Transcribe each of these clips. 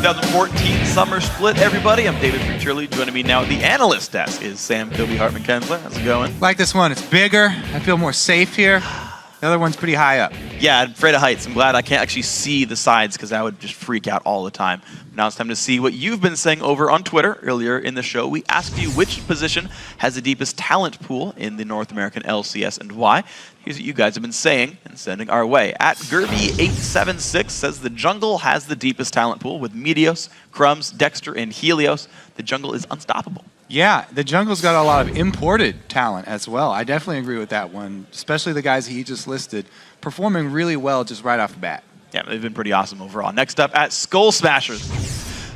2014 Summer Split, everybody. I'm David Frichurli. Joining me now at the analyst desk is Sam Kobe Hartman-Kensler. How's it going? Like this one. It's bigger. I feel more safe here. The other one's pretty high up. Yeah, I'm afraid of heights. I'm glad I can't actually see the sides because I would just freak out all the time. Now it's time to see what you've been saying over on Twitter. Earlier in the show, we asked you which position has the deepest talent pool in the North American LCS and why. Here's what you guys have been saying and sending our way. At Gerby876 says the jungle has the deepest talent pool with Meteos, Crumbs, Dexter, and Helios. The jungle is unstoppable. Yeah, the jungle's got a lot of imported talent as well. I definitely agree with that one, especially the guys he just listed, performing really well just right off the bat. Yeah, they've been pretty awesome overall. Next up at Skull Smashers.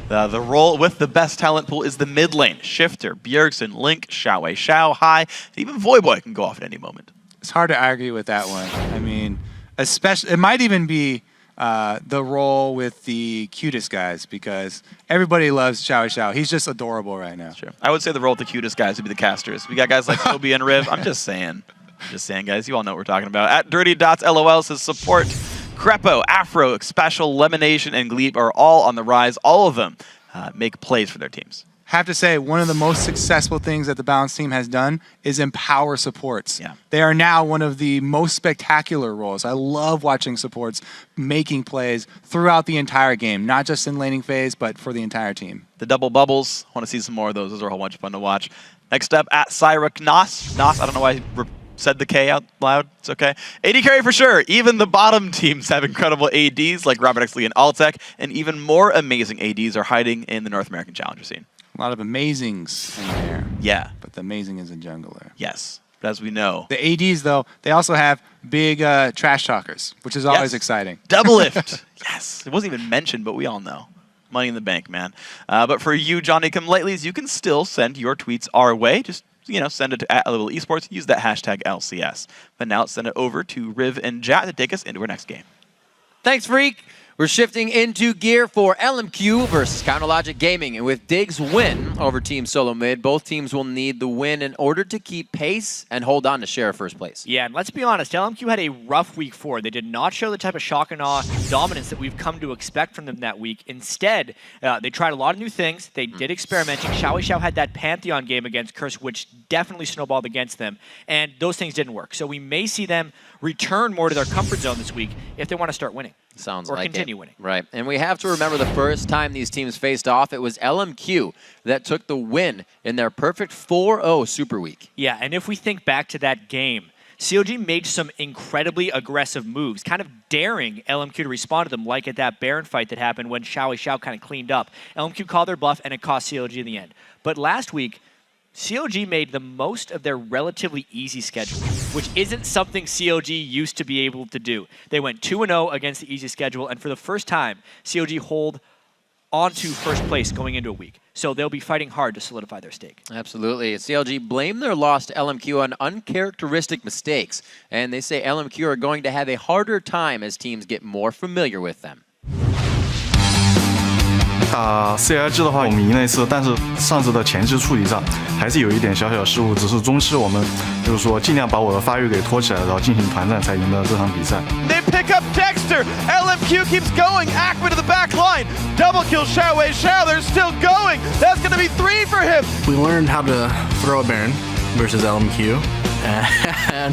The role with the best talent pool is the mid lane. Shifter, Bjergsen, Link, Xiaowei Xiao, Hai, and even Voyboy can go off at any moment. It's hard to argue with that one. I mean, especially, it might even be the role with the cutest guys because everybody loves Xiaowei Xiao. He's just adorable right now. Sure. I would say the role with the cutest guys would be the casters. We got guys like Toby and Riv. I'm just saying. Guys. You all know what we're talking about. At Dirty Dots LOL says support. Crepo, Afro, Special, Lemonation, and Glebe are all on the rise. All of them make plays for their teams. Have to say, one of the most successful things that the Balance team has done is empower supports. Yeah. They are now one of the most spectacular roles. I love watching supports making plays throughout the entire game, not just in laning phase, but for the entire team. The double bubbles, want to see some more of those. Those are a whole bunch of fun to watch. Next up, at Cyrus Nos. Nos, I don't know why I said the K out loud. It's okay. AD carry for sure. Even the bottom teams have incredible ADs like Robert X. Lee and Altec, and even more amazing ADs are hiding in the North American Challenger scene. A lot of amazings in there. Yeah. But the amazing is a jungler. Yes. But as we know. The ADs, though, they also have big trash talkers, which is always exciting. Double lift. Yes. It wasn't even mentioned, but we all know. Money in the bank, man. But for you, Johnny Come Latelys, you can still send your tweets our way. Just send it to @LevelEsports. Use that hashtag LCS. But now let's send it over to Riv and Jat to take us into our next game. Thanks, Freak. We're shifting into gear for LMQ versus Counterlogic Gaming. And with Dig's win over Team Solo Mid, both teams will need the win in order to keep pace and hold on to share first place. Yeah, and let's be honest, LMQ had a rough week 4. They did not show the type of shock and awe dominance that we've come to expect from them that week. Instead, they tried a lot of new things. They did experimenting. Xiaowei Xiao had that Pantheon game against Curse, which definitely snowballed against them. And those things didn't work. So we may see them return more to their comfort zone this week if they want to start winning. Sounds or like continue winning. Right. And we have to remember the first time these teams faced off, it was LMQ that took the win in their perfect 4-0 Super Week. Yeah, and if we think back to that game, CLG made some incredibly aggressive moves, kind of daring LMQ to respond to them, like at that Baron fight that happened when Xiaowei Xiao kind of cleaned up. LMQ called their bluff, and it cost CLG in the end. But last week, CLG made the most of their relatively easy schedule, which isn't something CLG used to be able to do. They went 2-0 against the easy schedule, and for the first time, CLG hold onto first place going into a week. So they'll be fighting hard to solidify their stake. Absolutely. CLG blamed their loss to LMQ on uncharacteristic mistakes, and they say LMQ are going to have a harder time as teams get more familiar with them.打 CLG 的话，我们赢了一次，但是上次的前期处理上还是有一点小小失误，只是中期我们就是说尽量把我的发育给拖起来，然后进行团战才赢得这场比赛。They pick up Dexter. LMQ keeps going. Ackman to the back line. Double kill Xiaowei Xiao. They're still going. That's going to be 3 for him. We learned how to throw a Baron versus LMQ, and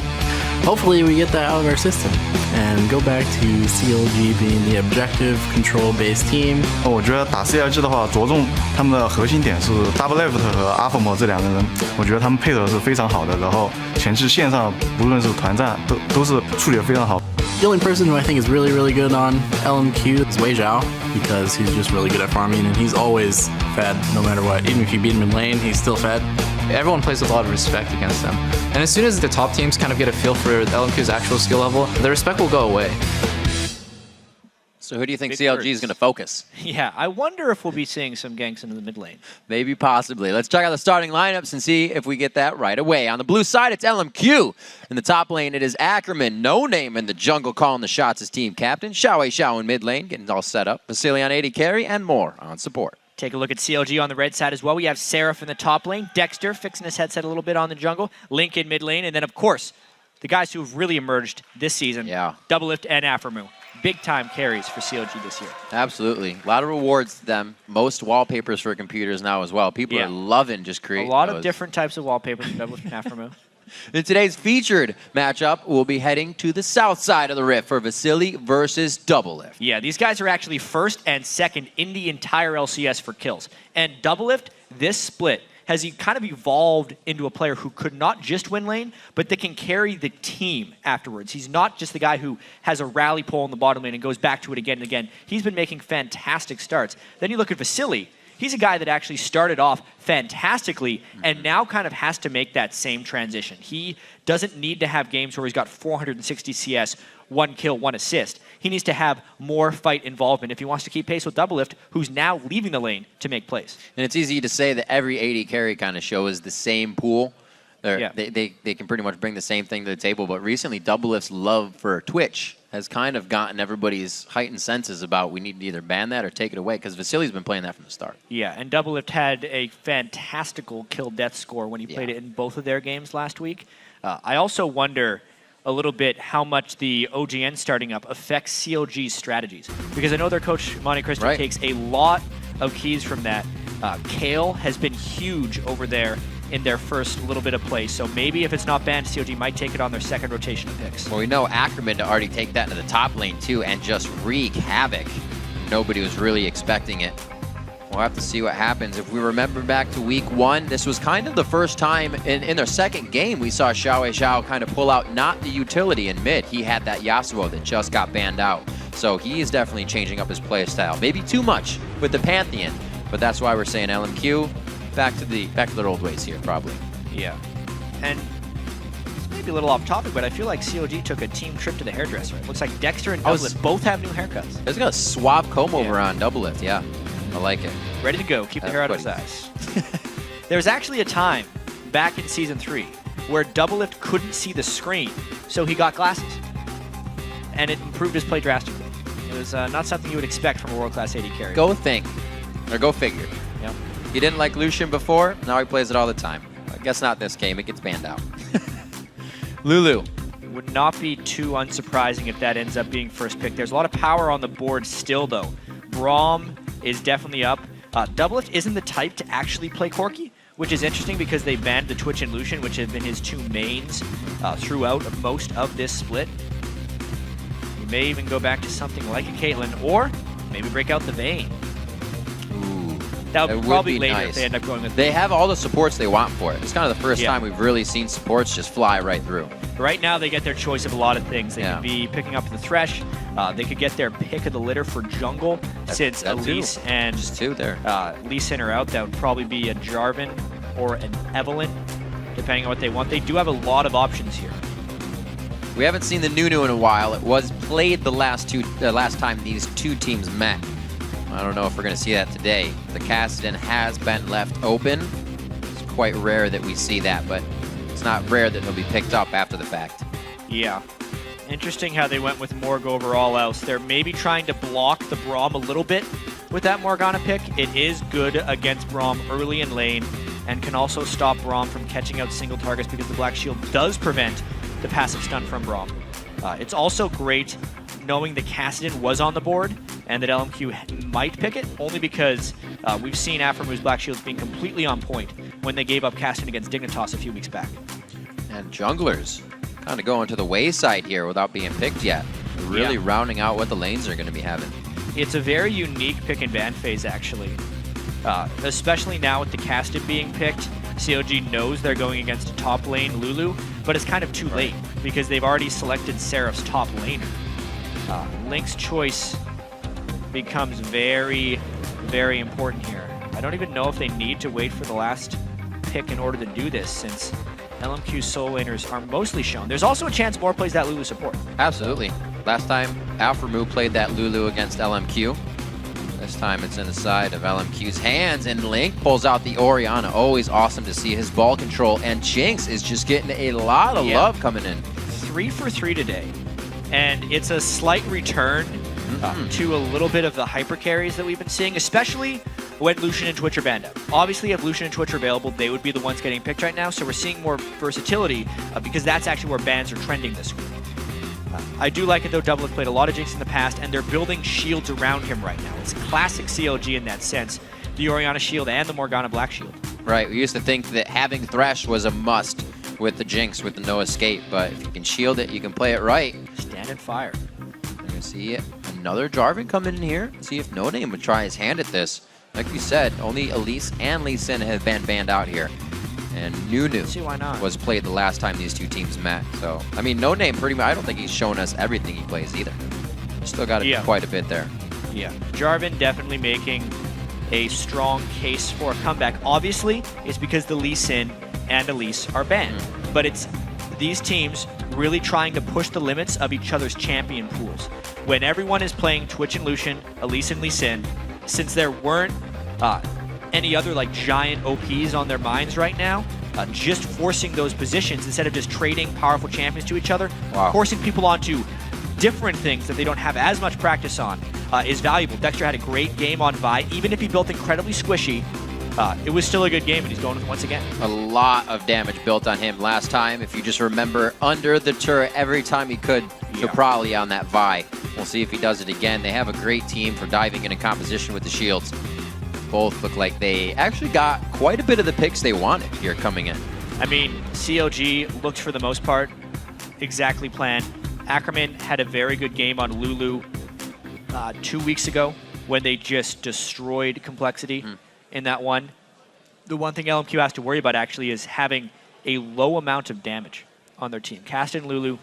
hopefully we get that out of our system and go back to CLG being the objective, control-based team. 我觉得打 CLG 的话，着重他们的核心点是 Double Left 和 Alphamo 这两个人，我觉得他们配合是非常好的。然后前期线上不论是团战都是处理得非常好。The only person who I think is really, really good on LMQ is Wei Zhao because he's just really good at farming and he's always fed no matter what. Even if you beat him in lane, he's still fed. Everyone plays with a lot of respect against them. And as soon as the top teams kind of get a feel for LMQ's actual skill level, the respect will go away. So who do you think CLG is going to focus? Yeah, I wonder if we'll be seeing some ganks into the mid lane. Maybe, possibly. Let's check out the starting lineups and see if we get that right away. On the blue side, it's LMQ. In the top lane, it is Ackerman. No name in the jungle calling the shots as team captain. Xiaowei Xiao in mid lane, getting all set up. Vasily on AD carry, and more on support. Take a look at CLG on the red side as well. We have Seraph in the top lane. Dexter fixing his headset a little bit on the jungle. Link in mid lane. And then, of course, the guys who have really emerged this season, Double Lift and Aframu. big-time carries for CLG this year. Absolutely. A lot of rewards to them. Most wallpapers for computers now as well. People are loving just creating a lot those. of different types of wallpapers for Doublelift and Afremo. In today's featured matchup, we'll be heading to the south side of the Rift for Vasily versus Doublelift. Yeah, these guys are actually first and second in the entire LCS for kills. And Doublelift, this split, has he kind of evolved into a player who could not just win lane, but that can carry the team afterwards. He's not just the guy who has a rally pole in the bottom lane and goes back to it again and again. He's been making fantastic starts. Then you look at Vasily. He's a guy that actually started off fantastically and now kind of has to make that same transition. He doesn't need to have games where he's got 460 CS, 1 kill, 1 assist. He needs to have more fight involvement if he wants to keep pace with Doublelift, who's now leaving the lane to make plays. And it's easy to say that every AD carry kind of show is the same pool. They can pretty much bring the same thing to the table, but recently Doublelift's love for Twitch has kind of gotten everybody's heightened senses about we need to either ban that or take it away, because Vasily's been playing that from the start. Yeah, and Doublelift had a fantastical kill-death score when he played it in both of their games last week. I also wonder a little bit how much the OGN starting up affects CLG's strategies, because I know their coach, Monte Cristo, takes a lot of keys from that. Kale has been huge over there in their first little bit of play, so maybe if it's not banned, CLG might take it on their second rotation of picks. Well, we know Ackerman to already take that into the top lane too and just wreak havoc. Nobody was really expecting it. We'll have to see what happens. If we remember back to week 1, this was kind of the first time in their second game we saw Xiao kind of pull out not the utility in mid. He had that Yasuo that just got banned out. So he is definitely changing up his play style. Maybe too much with the Pantheon, but that's why we're saying LMQ. Back to their old ways here, probably. Yeah. And it's maybe a little off topic, but I feel like CLG took a team trip to the hairdresser. It looks like Dexter and Doublelift both have new haircuts. There's got a suave comb over on Doublelift, yeah. I like it. Ready to go. Keep the hair out of his eyes. There was actually a time back in Season 3 where Doublelift couldn't see the screen, so he got glasses. And it improved his play drastically. It was not something you would expect from a world-class AD carry. Go think. Or go figure. Yep. He didn't like Lucian before, now he plays it all the time. I guess not this game, it gets banned out. Lulu. Would not be too unsurprising if that ends up being first pick. There's a lot of power on the board still, though. Braum is definitely up. Doublelift isn't the type to actually play Corki, which is interesting because they banned the Twitch and Lucian, which have been his 2 mains throughout most of this split. He may even go back to something like a Caitlyn, or maybe break out the Vayne. That would probably be later nice. if they end up going with. They have all the supports they want for it. It's kind of the first time we've really seen supports just fly right through. Right now, they get their choice of a lot of things. They could be picking up the Thresh. They could get their pick of the litter for jungle, since Elise and Lee Sin are out. That would probably be a Jarvan or an Evelynn, depending on what they want. They do have a lot of options here. We haven't seen the Nunu in a while. It was played the last time these 2 teams met. I don't know if we're going to see that today. The Kassadin has been left open. It's quite rare that we see that, but it's not rare that he'll be picked up after the fact. Yeah. Interesting how they went with Morg over all else. They're maybe trying to block the Braum a little bit with that Morgana pick. It is good against Braum early in lane and can also stop Braum from catching out single targets because the Black Shield does prevent the passive stun from Braum. It's also great knowing that Kassadin was on the board and that LMQ might pick it, only because we've seen Afremu's Black Shields being completely on point when they gave up Kassadin against Dignitas a few weeks back. And junglers kind of going to the wayside here without being picked yet. Really rounding out what the lanes are going to be having. It's a very unique pick and ban phase, actually. Especially now with the Kassadin being picked, CLG knows they're going against a top lane Lulu, but it's kind of too late because they've already selected Seraph's top laner. Link's choice becomes very, very important here. I don't even know if they need to wait for the last pick in order to do this, since LMQ's solo laners are mostly shown. There's also a chance more plays that Lulu support. Absolutely. Last time, Alpharmu played that Lulu against LMQ. This time it's in the side of LMQ's hands, and Link pulls out the Orianna. Always awesome to see his ball control, and Jinx is just getting a lot of love coming in. 3 for 3 today, and it's a slight return to a little bit of the hyper carries that we've been seeing, especially when Lucian and Twitch are banned out. Obviously, if Lucian and Twitch are available, they would be the ones getting picked right now, so we're seeing more versatility because that's actually where bans are trending this week. I do like it though. Double has played a lot of Jinx in the past, and they're building shields around him right now. It's classic CLG in that sense. The Orianna shield and the Morgana Black shield. Right, we used to think that having Thresh was a must with the Jinx, with the no escape, but if you can shield it, you can play it right. Stand and fire. You're gonna see another Jarvan coming in here. See if No Name would try his hand at this. Like we said, only Elise and Lee Sin have been banned out here. And Nunu See why not? was played the last time these two teams met. So, I mean, No Name pretty much, I don't think he's shown us everything he plays either. Still got to do quite a bit there. Yeah, Jarvan definitely making a strong case for a comeback. Obviously, it's because the Lee Sin and Elise are banned. But it's these teams really trying to push the limits of each other's champion pools. When everyone is playing Twitch and Lucian, Elise and Lee Sin, since there weren't any other like giant OPs on their minds right now, just forcing those positions instead of just trading powerful champions to each other, forcing people onto different things that they don't have as much practice on is valuable. Dexter had a great game on Vi. Even if he built incredibly squishy, it was still a good game, and he's going with it once again. A lot of damage built on him last time. If you just remember, under the turret every time he could to probably on that Vi. We'll see if he does it again. They have a great team for diving into composition with the shields. Both look like they actually got quite a bit of the picks they wanted here coming in. I mean, CLG looked for the most part exactly planned. Ackerman had a very good game on Lulu 2 weeks ago when they just destroyed Complexity in that one. The one thing LMQ has to worry about actually is having a low amount of damage on their team. Cast and Lulu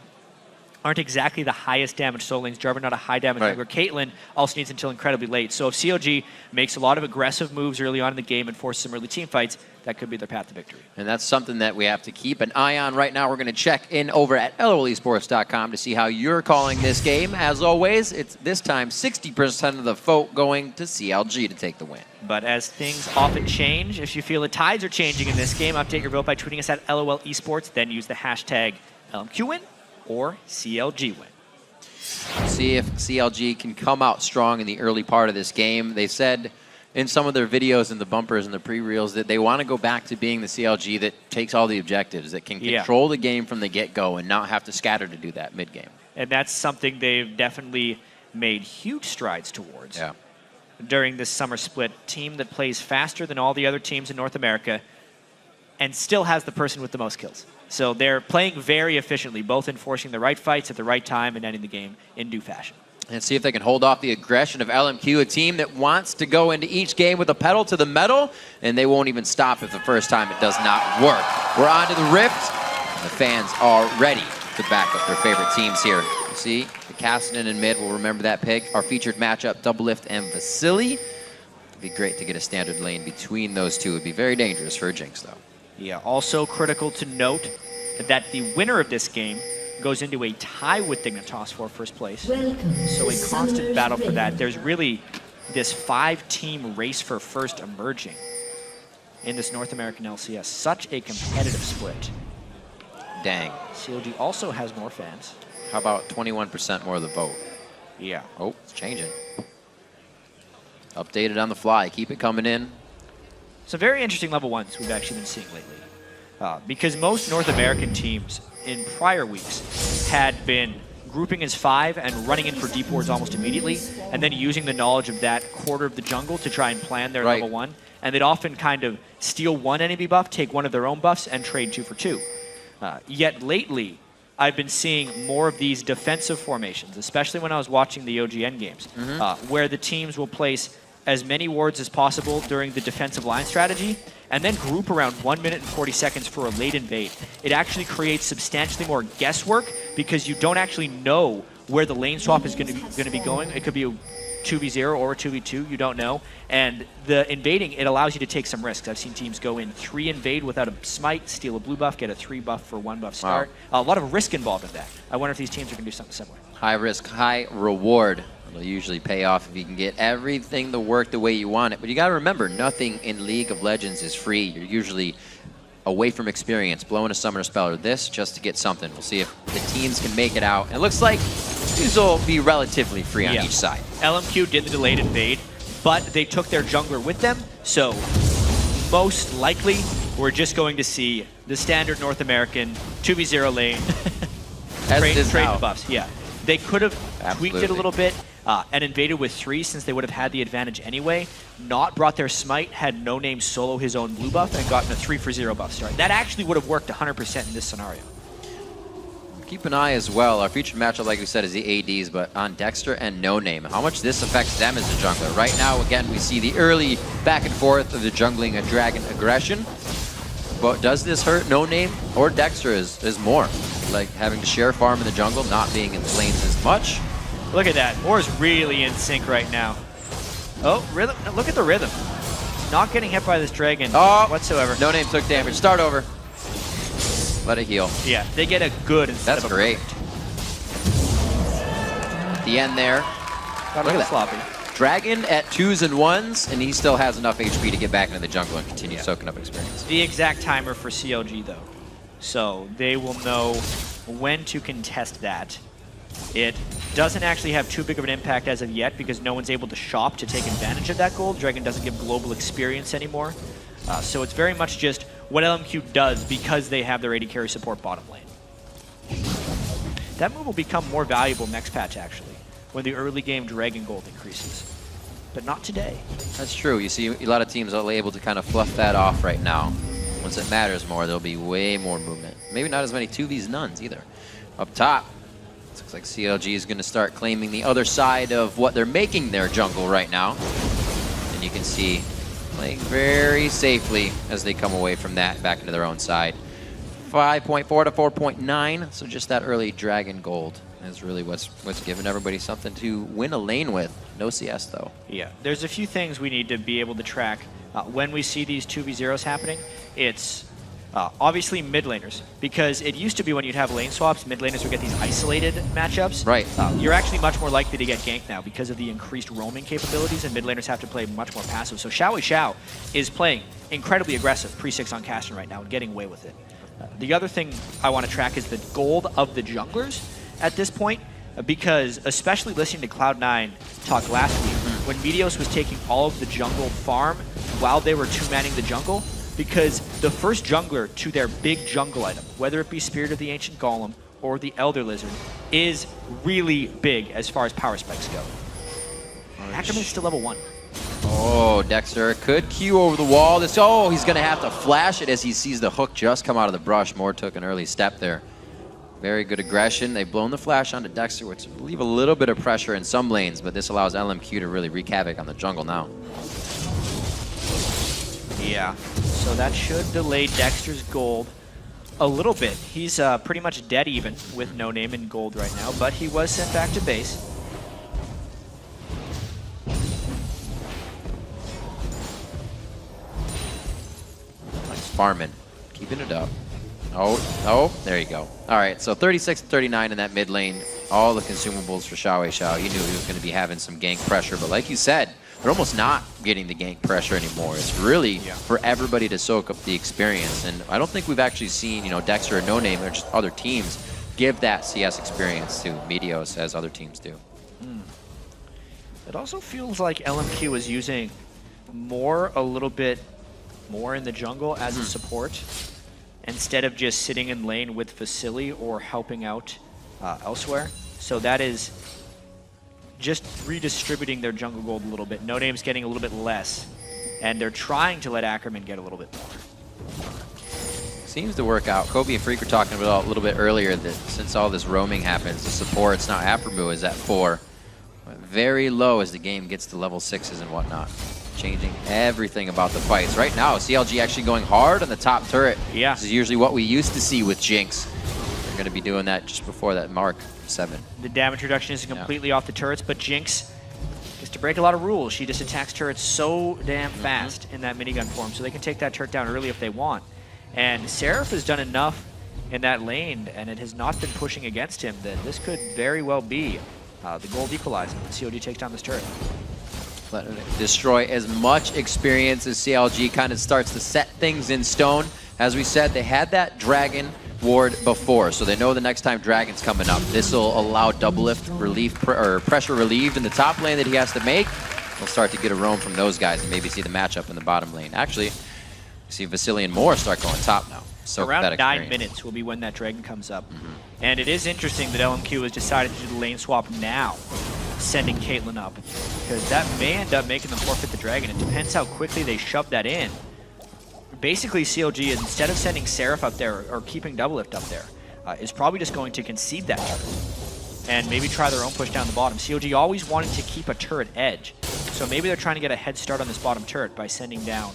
aren't exactly the highest damage solo lanes. Jarvan not a high damage jungler. Caitlyn also needs until incredibly late. So if CLG makes a lot of aggressive moves early on in the game and forces some early team fights, that could be their path to victory. And that's something that we have to keep an eye on right now. We're going to check in over at LOLesports.com to see how you're calling this game. As always, it's this time 60% of the vote going to CLG to take the win. But as things often change, if you feel the tides are changing in this game, update your vote by tweeting us at LOL Esports, then use the hashtag LMQWin or CLG win. See if CLG can come out strong in the early part of this game. They said in some of their videos and the bumpers and the pre-reels that they want to go back to being the CLG that takes all the objectives, that can control the game from the get-go and not have to scatter to do that mid-game. And that's something they've definitely made huge strides towards during this summer split. Team that plays faster than all the other teams in North America and still has the person with the most kills. So they're playing very efficiently, both enforcing the right fights at the right time and ending the game in due fashion. And see if they can hold off the aggression of LMQ, a team that wants to go into each game with a pedal to the metal, and they won't even stop if the first time it does not work. We're on to the Rift. The fans are ready to back up their favorite teams here. You see, the Cassidy and mid will remember that pick. Our featured matchup, Doublelift and Vasily. It'd be great to get a standard lane between those two. It'd be very dangerous for a Jinx, though. Yeah, also critical to note that the winner of this game goes into a tie with Dignitas for first place. So a constant battle for that. There's really this 5-team race for first emerging in this North American LCS. Such a competitive split. Dang. CLG also has more fans. How about 21% more of the vote? Yeah. Oh, it's changing. Updated on the fly. Keep it coming in. Some very interesting level ones we've actually been seeing lately. Because most North American teams in prior weeks had been grouping as 5 and running in for deep wards almost immediately, and then using the knowledge of that quarter of the jungle to try and plan their level 1. And they'd often kind of steal one enemy buff, take one of their own buffs, and trade 2 for 2. Yet lately, I've been seeing more of these defensive formations, especially when I was watching the OGN games, where the teams will place as many wards as possible during the defensive line strategy, and then group around 1 minute and 40 seconds for a late invade. It actually creates substantially more guesswork because you don't actually know where the lane swap is going to be going. It could be a 2v0 or a 2v2, you don't know. And the invading, it allows you to take some risks. I've seen teams go in 3 invade without a smite, steal a blue buff, get a 3 buff for 1 buff start. A lot of risk involved in that. I wonder if these teams are going to do something similar. High risk, high reward. It'll usually pay off if you can get everything to work the way you want it. But you got to remember, nothing in League of Legends is free. You're usually away from experience, blowing a summoner spell or this just to get something. We'll see if the teams can make it out. And it looks like these will be relatively free on each side. LMQ did the delayed invade, but they took their jungler with them. So most likely, we're just going to see the standard North American 2v0 lane. As it is trade now. the buffs. Yeah, they could have tweaked it a Absolutely. little bit and invaded with 3 since they would have had the advantage anyway. Not brought their smite, had No Name solo his own blue buff, and gotten a 3-for-0 buff start. That actually would have worked 100% in this scenario. Keep an eye as well. Our featured matchup, like we said, is the ADs, but on Dexter and No Name. How much this affects them as a jungler. Right now, again, we see the early back and forth of the jungling and dragon aggression. But does this hurt No Name or Dexter is more? Like having to share farm in the jungle, not being in the lanes as much. Look at that. Moore's really in sync right now. Oh, rhythm. Look at the rhythm. Not getting hit by this dragon whatsoever. No Name took damage. Start over. Let it heal. Yeah, they get a good instead That's of a great. At the end there. Got a Look little at that. sloppy. Dragon at 2s and 1s, and he still has enough HP to get back into the jungle and continue soaking up experience. The exact timer for CLG though. So they will know when to contest that. It doesn't actually have too big of an impact as of yet because no one's able to shop to take advantage of that gold. Dragon doesn't give global experience anymore. So it's very much just what LMQ does because they have their AD carry support bottom lane. That move will become more valuable next patch actually, when the early game Dragon gold increases. But not today. That's true. You see a lot of teams are able to kind of fluff that off right now. Once it matters more, there'll be way more movement. Maybe not as many 2vs nuns either. Up top, it looks like CLG is going to start claiming the other side of what they're making their jungle right now. And you can see playing very safely as they come away from that back into their own side. 5.4 to 4.9, so just that early dragon gold is really what's giving everybody something to win a lane with. No CS though. Yeah, there's a few things we need to be able to track when we see these 2v0s happening. It's obviously mid laners, because it used to be when you'd have lane swaps, mid laners would get these isolated matchups. Right. You're actually much more likely to get ganked now because of the increased roaming capabilities, and mid laners have to play much more passive. So Xiao is playing incredibly aggressive pre-6 on Caston right now and getting away with it. The other thing I want to track is the gold of the junglers at this point, because especially listening to Cloud9 talk last week, when Meteos was taking all of the jungle farm while they were two-manning the jungle, because the first jungler to their big jungle item, whether it be Spirit of the Ancient Golem or the Elder Lizard, is really big as far as power spikes go. Ackerman's still level 1. Oh, Dexter could Q over the wall. He's going to have to flash it as he sees the hook just come out of the brush. Moore took an early step there. Very good aggression. They've blown the flash onto Dexter, which will leave a little bit of pressure in some lanes, but this allows LMQ to really wreak havoc on the jungle now. Yeah, so that should delay Dexter's gold a little bit. He's pretty much dead even with No Name in gold right now, but he was sent back to base. Nice farming, keeping it up. Oh, there you go. All right, so 36-39 in that mid lane. All the consumables for Xiao. You knew he was going to be having some gank pressure, but like you said, they're almost not getting the gank pressure anymore. It's really for everybody to soak up the experience, and I don't think we've actually seen, Dexter or No Name or just other teams give that CS experience to Meteos as other teams do. It also feels like LMQ is using a little bit more in the jungle as a support, instead of just sitting in lane with Vasily or helping out elsewhere. So that is just redistributing their jungle gold a little bit. No Name's getting a little bit less, and they're trying to let Ackerman get a little bit more. Seems to work out. Kobe and Freak were talking about a little bit earlier that since all this roaming happens, the supports, now Aphromoo is at 4. Very low as the game gets to level 6s and whatnot. Changing everything about the fights. Right now, CLG actually going hard on the top turret. Yeah. This is usually what we used to see with Jinx. They're going to be doing that just before that mark, 7. The damage reduction isn't completely off the turrets, but Jinx gets to break a lot of rules. She just attacks turrets so damn fast in that minigun form, so they can take that turret down early if they want. And Seraph has done enough in that lane, and it has not been pushing against him, that this could very well be the gold equalizer when COD takes down this turret. Let it destroy as much experience as CLG kind of starts to set things in stone. As we said, they had that dragon ward before, so they know the next time dragon's coming up, this will allow double lift relief or pressure relieved in the top lane that he has to make. We'll start to get a roam from those guys and maybe see the matchup in the bottom lane. Actually, see Vasily and Moore start going top now. soak Around that 9 experience. minutes will be when that Dragon comes up. And it is interesting that LMQ has decided to do the lane swap now, sending Caitlyn up. Because that may end up making them forfeit the Dragon. It depends how quickly they shove that in. Basically, CLG, is instead of sending Seraph up there or keeping Doublelift up there, is probably just going to concede that turret and maybe try their own push down the bottom. CLG always wanted to keep a turret edge, so maybe they're trying to get a head start on this bottom turret by sending down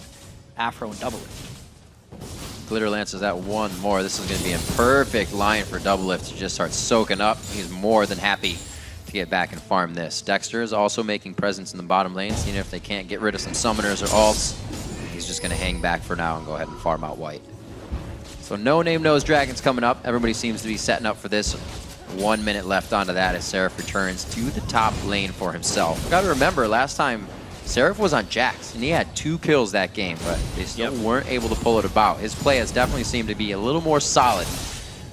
Afro and Doublelift. Glitter lances that one more. This is going to be a perfect line for Doublelift to just start soaking up. He's more than happy to get back and farm this. Dexter is also making presence in the bottom lane, seeing if they can't get rid of some summoners or ults. He's just going to hang back for now and go ahead and farm out white. So No Name knows Dragon's coming up. Everybody seems to be setting up for this. 1 minute left onto that as Seraph returns to the top lane for himself. Got to remember, last time Seraph was on Jax, and he had 2 kills that game, but they still weren't able to pull it about. His play has definitely seemed to be a little more solid,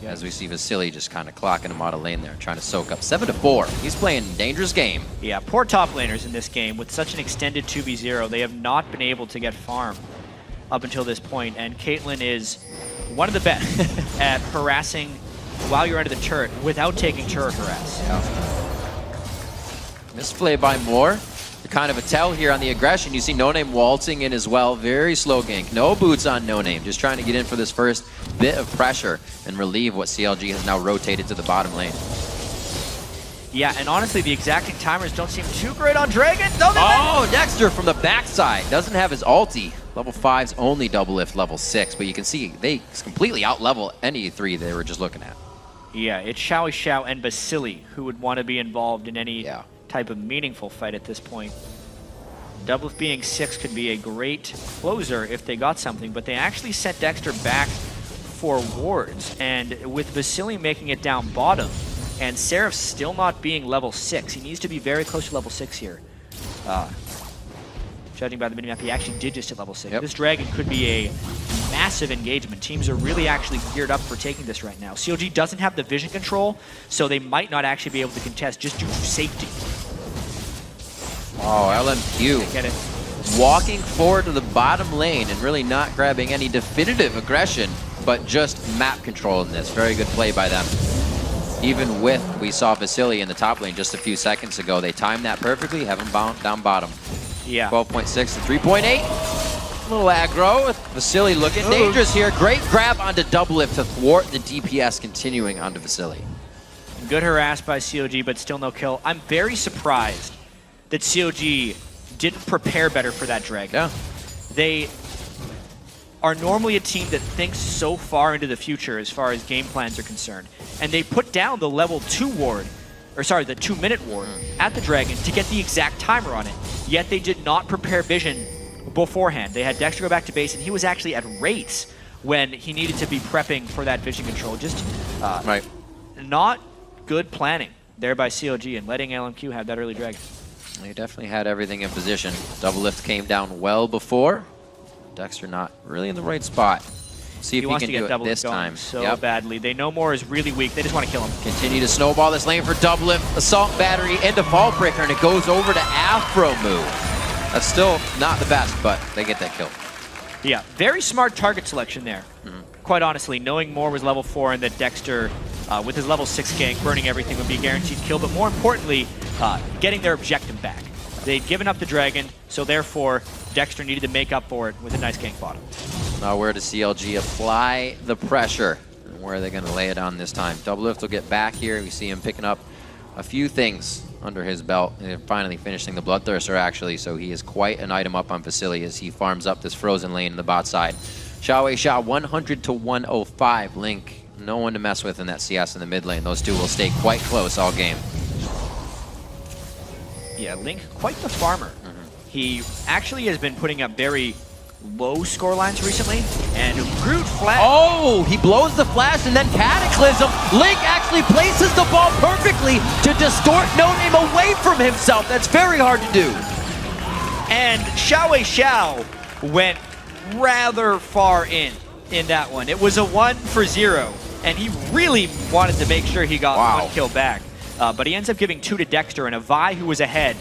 as we see Vasily just kind of clocking him out of lane there, trying to soak up 7-4. He's playing a dangerous game. Yeah, poor top laners in this game. With such an extended 2v0, they have not been able to get farm up until this point, and Caitlyn is one of the best at harassing while you're under the turret without taking turret harass. Misplay by Moore. The kind of a tell here on the aggression. You see No Name waltzing in as well. Very slow gank. No boots on No Name. Just trying to get in for this first bit of pressure and relieve what CLG has now rotated to the bottom lane. Yeah, and honestly, the exacting timers don't seem too great on Dragon. Oh, Dexter from the backside. Doesn't have his ulti. Level 5's only Doublelift level 6, but you can see they completely out-level any 3 they were just looking at. Yeah, it's Xiao and Vasily who would want to be involved in any type of meaningful fight at this point. Doublelift being 6 could be a great closer if they got something, but they actually sent Dexter back for wards, and with Vasily making it down bottom, and Seraph still not being level 6, he needs to be very close to level 6 here. Judging by the minimap, he actually did just hit level 6. This Dragon could be a massive engagement. Teams are really actually geared up for taking this right now. CLG doesn't have the vision control, so they might not actually be able to contest just due to safety. Oh, LMQ. Get it. Walking forward to the bottom lane and really not grabbing any definitive aggression, but just map control in this. Very good play by them. Even with, we saw Vasily in the top lane just a few seconds ago. They timed that perfectly, have him bound down bottom. Yeah. 12.6 to 3.8. A little aggro. Vasily looking dangerous here. Great grab onto Doublelift to thwart the DPS continuing onto Vasily. Good harass by CLG, but still no kill. I'm very surprised that CLG didn't prepare better for that Dragon. Yeah. They are normally a team that thinks so far into the future as far as game plans are concerned. And they put down the level 2 ward, or sorry, the 2-minute ward at the Dragon to get the exact timer on it. Yet they did not prepare vision beforehand. They had Dexter go back to base, and he was actually at rates when he needed to be prepping for that vision control. Just not good planning there by CLG and letting LMQ have that early Dragon. They definitely had everything in position. Doublelift came down well before. Dexter not really in the right spot. See if he can do it this time. So badly. They know Moore is really weak. They just want to kill him. Continue to snowball this lane for Doublelift. Assault battery into Fall Breaker, and it goes over to Afro move. That's still not the best, but they get that kill. Yeah, very smart target selection there. Quite honestly, knowing Moore was level 4 and that Dexter, with his level 6 gank, burning everything would be a guaranteed kill, but more importantly, getting their objective back. They'd given up the Dragon, so therefore, Dexter needed to make up for it with a nice gank bottom. Now where does CLG apply the pressure? And where are they going to lay it on this time? Doublelift will get back here. We see him picking up a few things under his belt. And finally finishing the Bloodthirster, actually. So he is quite an item up on Vasily as he farms up this frozen lane in the bot side. Xiao 100 to 105. Link, no one to mess with in that CS in the mid lane. Those two will stay quite close all game. Yeah, Link, quite the farmer. He actually has been putting up very low score lines recently, and Groot flash. Oh, he blows the flash and then Cataclysm. Link actually places the ball perfectly to distort No Name away from himself. That's very hard to do. And Xiao went rather far in that one. It was a 1-for-0, and he really wanted to make sure he got one kill back. But he ends up giving 2 to Dexter, and a Vi who was ahead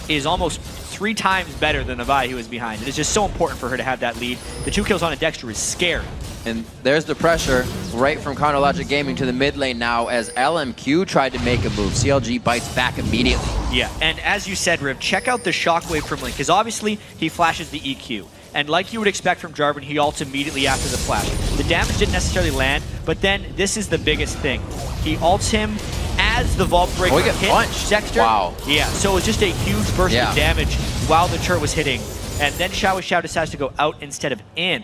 is almost 3 times better than a Vi who was behind. It is just so important for her to have that lead. The 2 kills on a Dexter is scary. And there's the pressure right from Counterlogic Gaming to the mid lane now as LMQ tried to make a move. CLG bites back immediately. Yeah, and as you said, Riv, check out the shockwave from Link, because obviously he flashes the EQ. And like you would expect from Jarvan, he ults immediately after the flash. The damage didn't necessarily land, but then this is the biggest thing. He ults him as the Vault Breaker Oh, he got hit punched. Dexter. Wow. Yeah, so it was just a huge burst of damage while the turret was hitting. And then Xiao decides to go out instead of in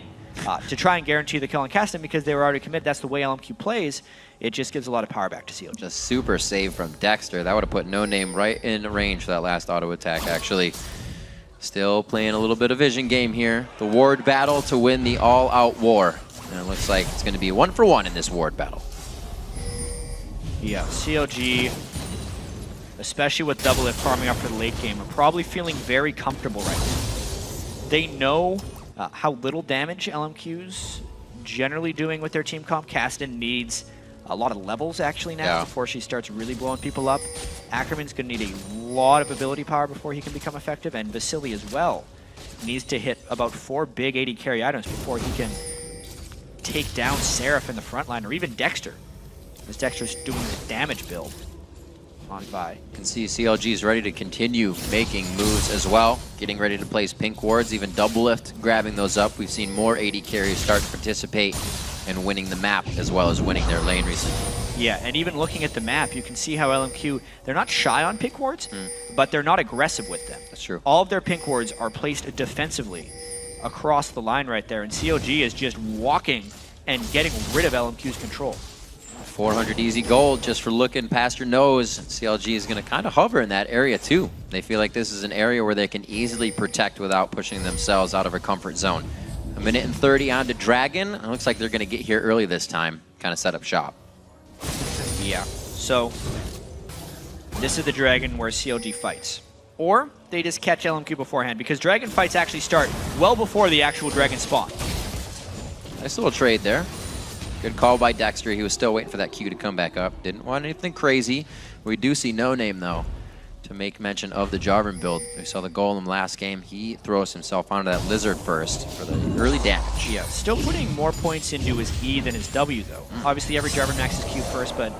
to try and guarantee the kill on Caston because they were already committed. That's the way LMQ plays. It just gives a lot of power back to CLG. Just super save from Dexter. That would have put No Name right in range for that last auto attack, actually. Still playing a little bit of vision game here. The ward battle to win the all-out war. And it looks like it's going to be 1-for-1 in this ward battle. Yeah, CLG, especially with Double Lift farming up for the late game, are probably feeling very comfortable right now. They know how little damage LMQ's generally doing with their team comp. Caston needs a lot of levels actually now before she starts really blowing people up. Ackerman's going to need a lot of ability power before he can become effective, and Vasily as well needs to hit about 4 big 80 carry items before he can take down Seraph in the front line, or even Dexter, as Dexter's doing the damage build on Vi. You can see CLG is ready to continue making moves as well, getting ready to place pink wards, even Double Lift, grabbing those up. We've seen more 80 carries start to participate and winning the map as well as winning their lane recently. Yeah, and even looking at the map, you can see how LMQ, they're not shy on pink wards, but they're not aggressive with them. That's true. All of their pink wards are placed defensively across the line right there, and CLG is just walking and getting rid of LMQ's control. 400 easy gold just for looking past your nose. CLG is going to kind of hover in that area too. They feel like this is an area where they can easily protect without pushing themselves out of a comfort zone. 1:30 on to Dragon. It looks like they're going to get here early this time, kind of set up shop. Yeah, so this is the Dragon where CLG fights. Or they just catch LMQ beforehand, because Dragon fights actually start well before the actual Dragon spawn. Nice little trade there. Good call by Dexter. He was still waiting for that Q to come back up. Didn't want anything crazy. We do see No Name, though, to make mention of the Jarvan build. We saw the Golem last game. He throws himself onto that Lizard first for the early damage. Yeah, still putting more points into his E than his W, though. Obviously, every Jarvan maxes Q first, but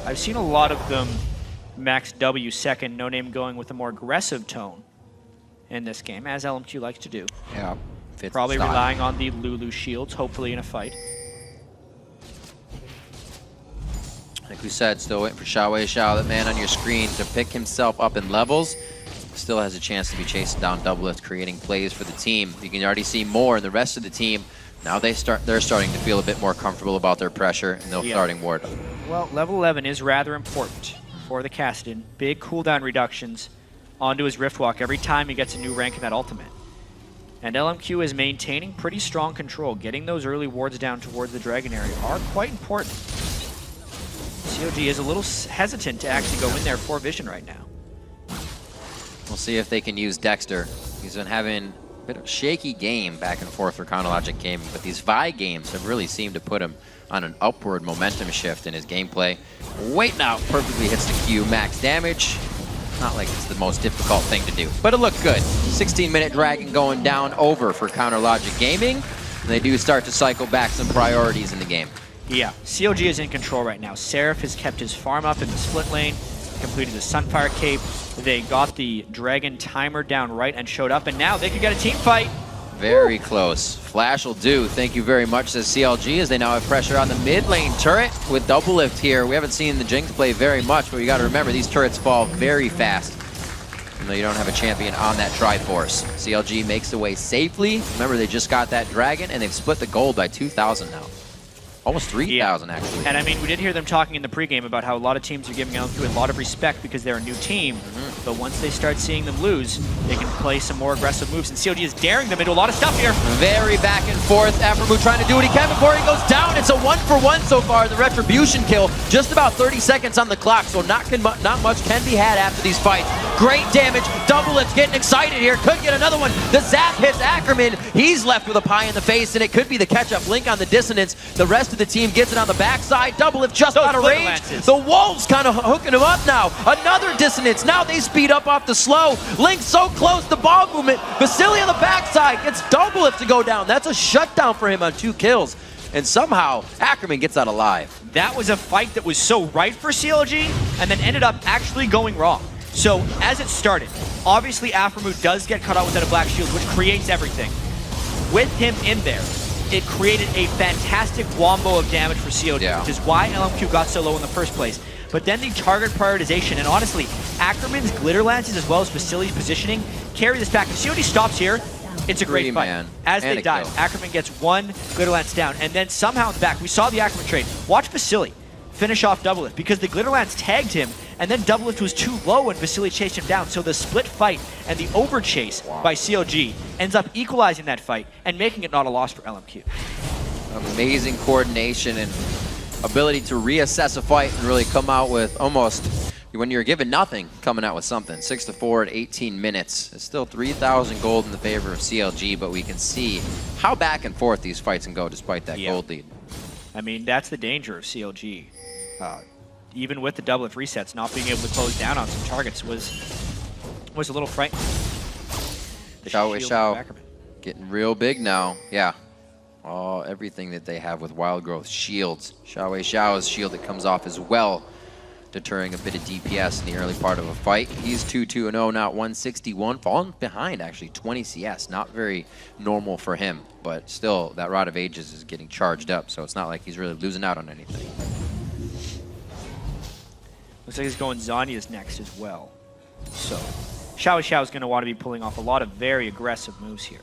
I've seen a lot of them max W second. No Name going with a more aggressive tone in this game, as LMQ likes to do. Yeah. Probably relying on the Lulu shields, hopefully in a fight. Like we said, still waiting for Xiao, that man on your screen, to pick himself up in levels. Still has a chance to be chasing down Double Lift, creating plays for the team. You can already see more in the rest of the team. Now they're starting to feel a bit more comfortable about their pressure, and they're starting ward. Well, level 11 is rather important for the Caston. Big cooldown reductions onto his Riftwalk every time he gets a new rank in that ultimate. And LMQ is maintaining pretty strong control. Getting those early wards down towards the Dragon area are quite important. CLG is a little hesitant to actually go in there for vision right now. We'll see if they can use Dexter. He's been having a bit of a shaky game back and forth for Counterlogic Gaming, but these Vi games have really seemed to put him on an upward momentum shift in his gameplay. Waiting out, perfectly hits the Q, max damage. Not like it's the most difficult thing to do, but it looked good. 16-minute Dragon going down over for Counterlogic Gaming, and they do start to cycle back some priorities in the game. Yeah, CLG is in control right now. Seraph has kept his farm up in the split lane, completed the Sunfire Cape. They got the Dragon timer down right and showed up, and now they could get a team fight. Very close. Flash will do. Thank you very much, says CLG, as they now have pressure on the mid lane turret with Double Lift here. We haven't seen the Jinx play very much, but you got to remember, these turrets fall very fast. Even though you don't have a champion on that Triforce. CLG makes the way safely. Remember, they just got that Dragon, and they've split the gold by 2,000 now. Almost 3,000, actually. And I mean, we did hear them talking in the pregame about how a lot of teams are giving LMQ a lot of respect because they're a new team. But once they start seeing them lose, they can play some more aggressive moves. And CLG is daring them into a lot of stuff here. Very back and forth. Aphromoo trying to do what he can before he goes down. It's a 1-for-1 so far. The Retribution kill. Just about 30 seconds on the clock, so not much can be had after these fights. Great damage. Double Lift getting excited here. Could get another one. The zap hits Ackerman. He's left with a pie in the face, and it could be the catch-up Blink on the Dissonance. The rest of the team gets it on the backside. Double Lift just out of range. The Wolves kind of hooking him up now. Another Dissonance. Now they speed up off the slow. Link so close. The ball movement. Vasily on the backside gets Double Lift to go down. That's a shutdown for him on 2 kills. and somehow Ackerman gets out alive. That was a fight that was so right for CLG and then ended up actually going wrong. So as it started, obviously Aphromoo does get cut out without a black shield, which creates everything. With him in there, it created a fantastic wombo of damage for CLG, which is why LMQ got so low in the first place. But then the target prioritization, and honestly, Ackerman's glitter lances as well as Vasili's positioning carry this back. If CLG stops here, it's a great fight. Man. As they dive, Ackerman gets one glitter lance down, and then somehow in the back, we saw the Ackerman trade. Watch Vasili finish off Doublelift because the glitter lance tagged him, and then Doublelift was too low and Vasili chased him down. So the split fight and the over chase by CLG ends up equalizing that fight and making it not a loss for LMQ. Amazing coordination and ability to reassess a fight and really come out with almost, when you're given nothing, coming out with something. 6-4 at 18 minutes. It's still 3,000 gold in the favor of CLG, but we can see how back and forth these fights can go despite that gold lead. I mean, that's the danger of CLG. Even with the Doublelift resets, not being able to close down on some targets was a little frightening. Xiao getting real big now. Yeah. Oh, everything that they have with Wild Growth. Shields. Xiao's shield that comes off as well, deterring a bit of DPS in the early part of a fight. He's 2-2-0, not 161. Falling behind, actually, 20 CS. Not very normal for him, but still, that Rod of Ages is getting charged up, so it's not like he's really losing out on anything. Looks like he's going Zhonya's next as well. So, Xiao's going to want to be pulling off a lot of very aggressive moves here.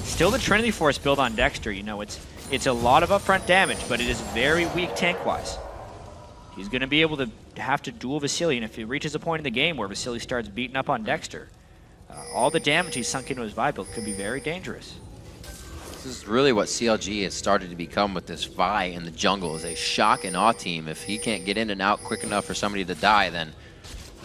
Still the Trinity Force build on Dexter. You know, it's a lot of upfront damage, but it is very weak tank-wise. He's going to be able to have to duel Vasili, and if he reaches a point in the game where Vasili starts beating up on Dexter, all the damage he's sunk into his Vi build could be very dangerous. This is really what CLG has started to become with this Vi in the jungle, is a shock and awe team. If he can't get in and out quick enough for somebody to die, then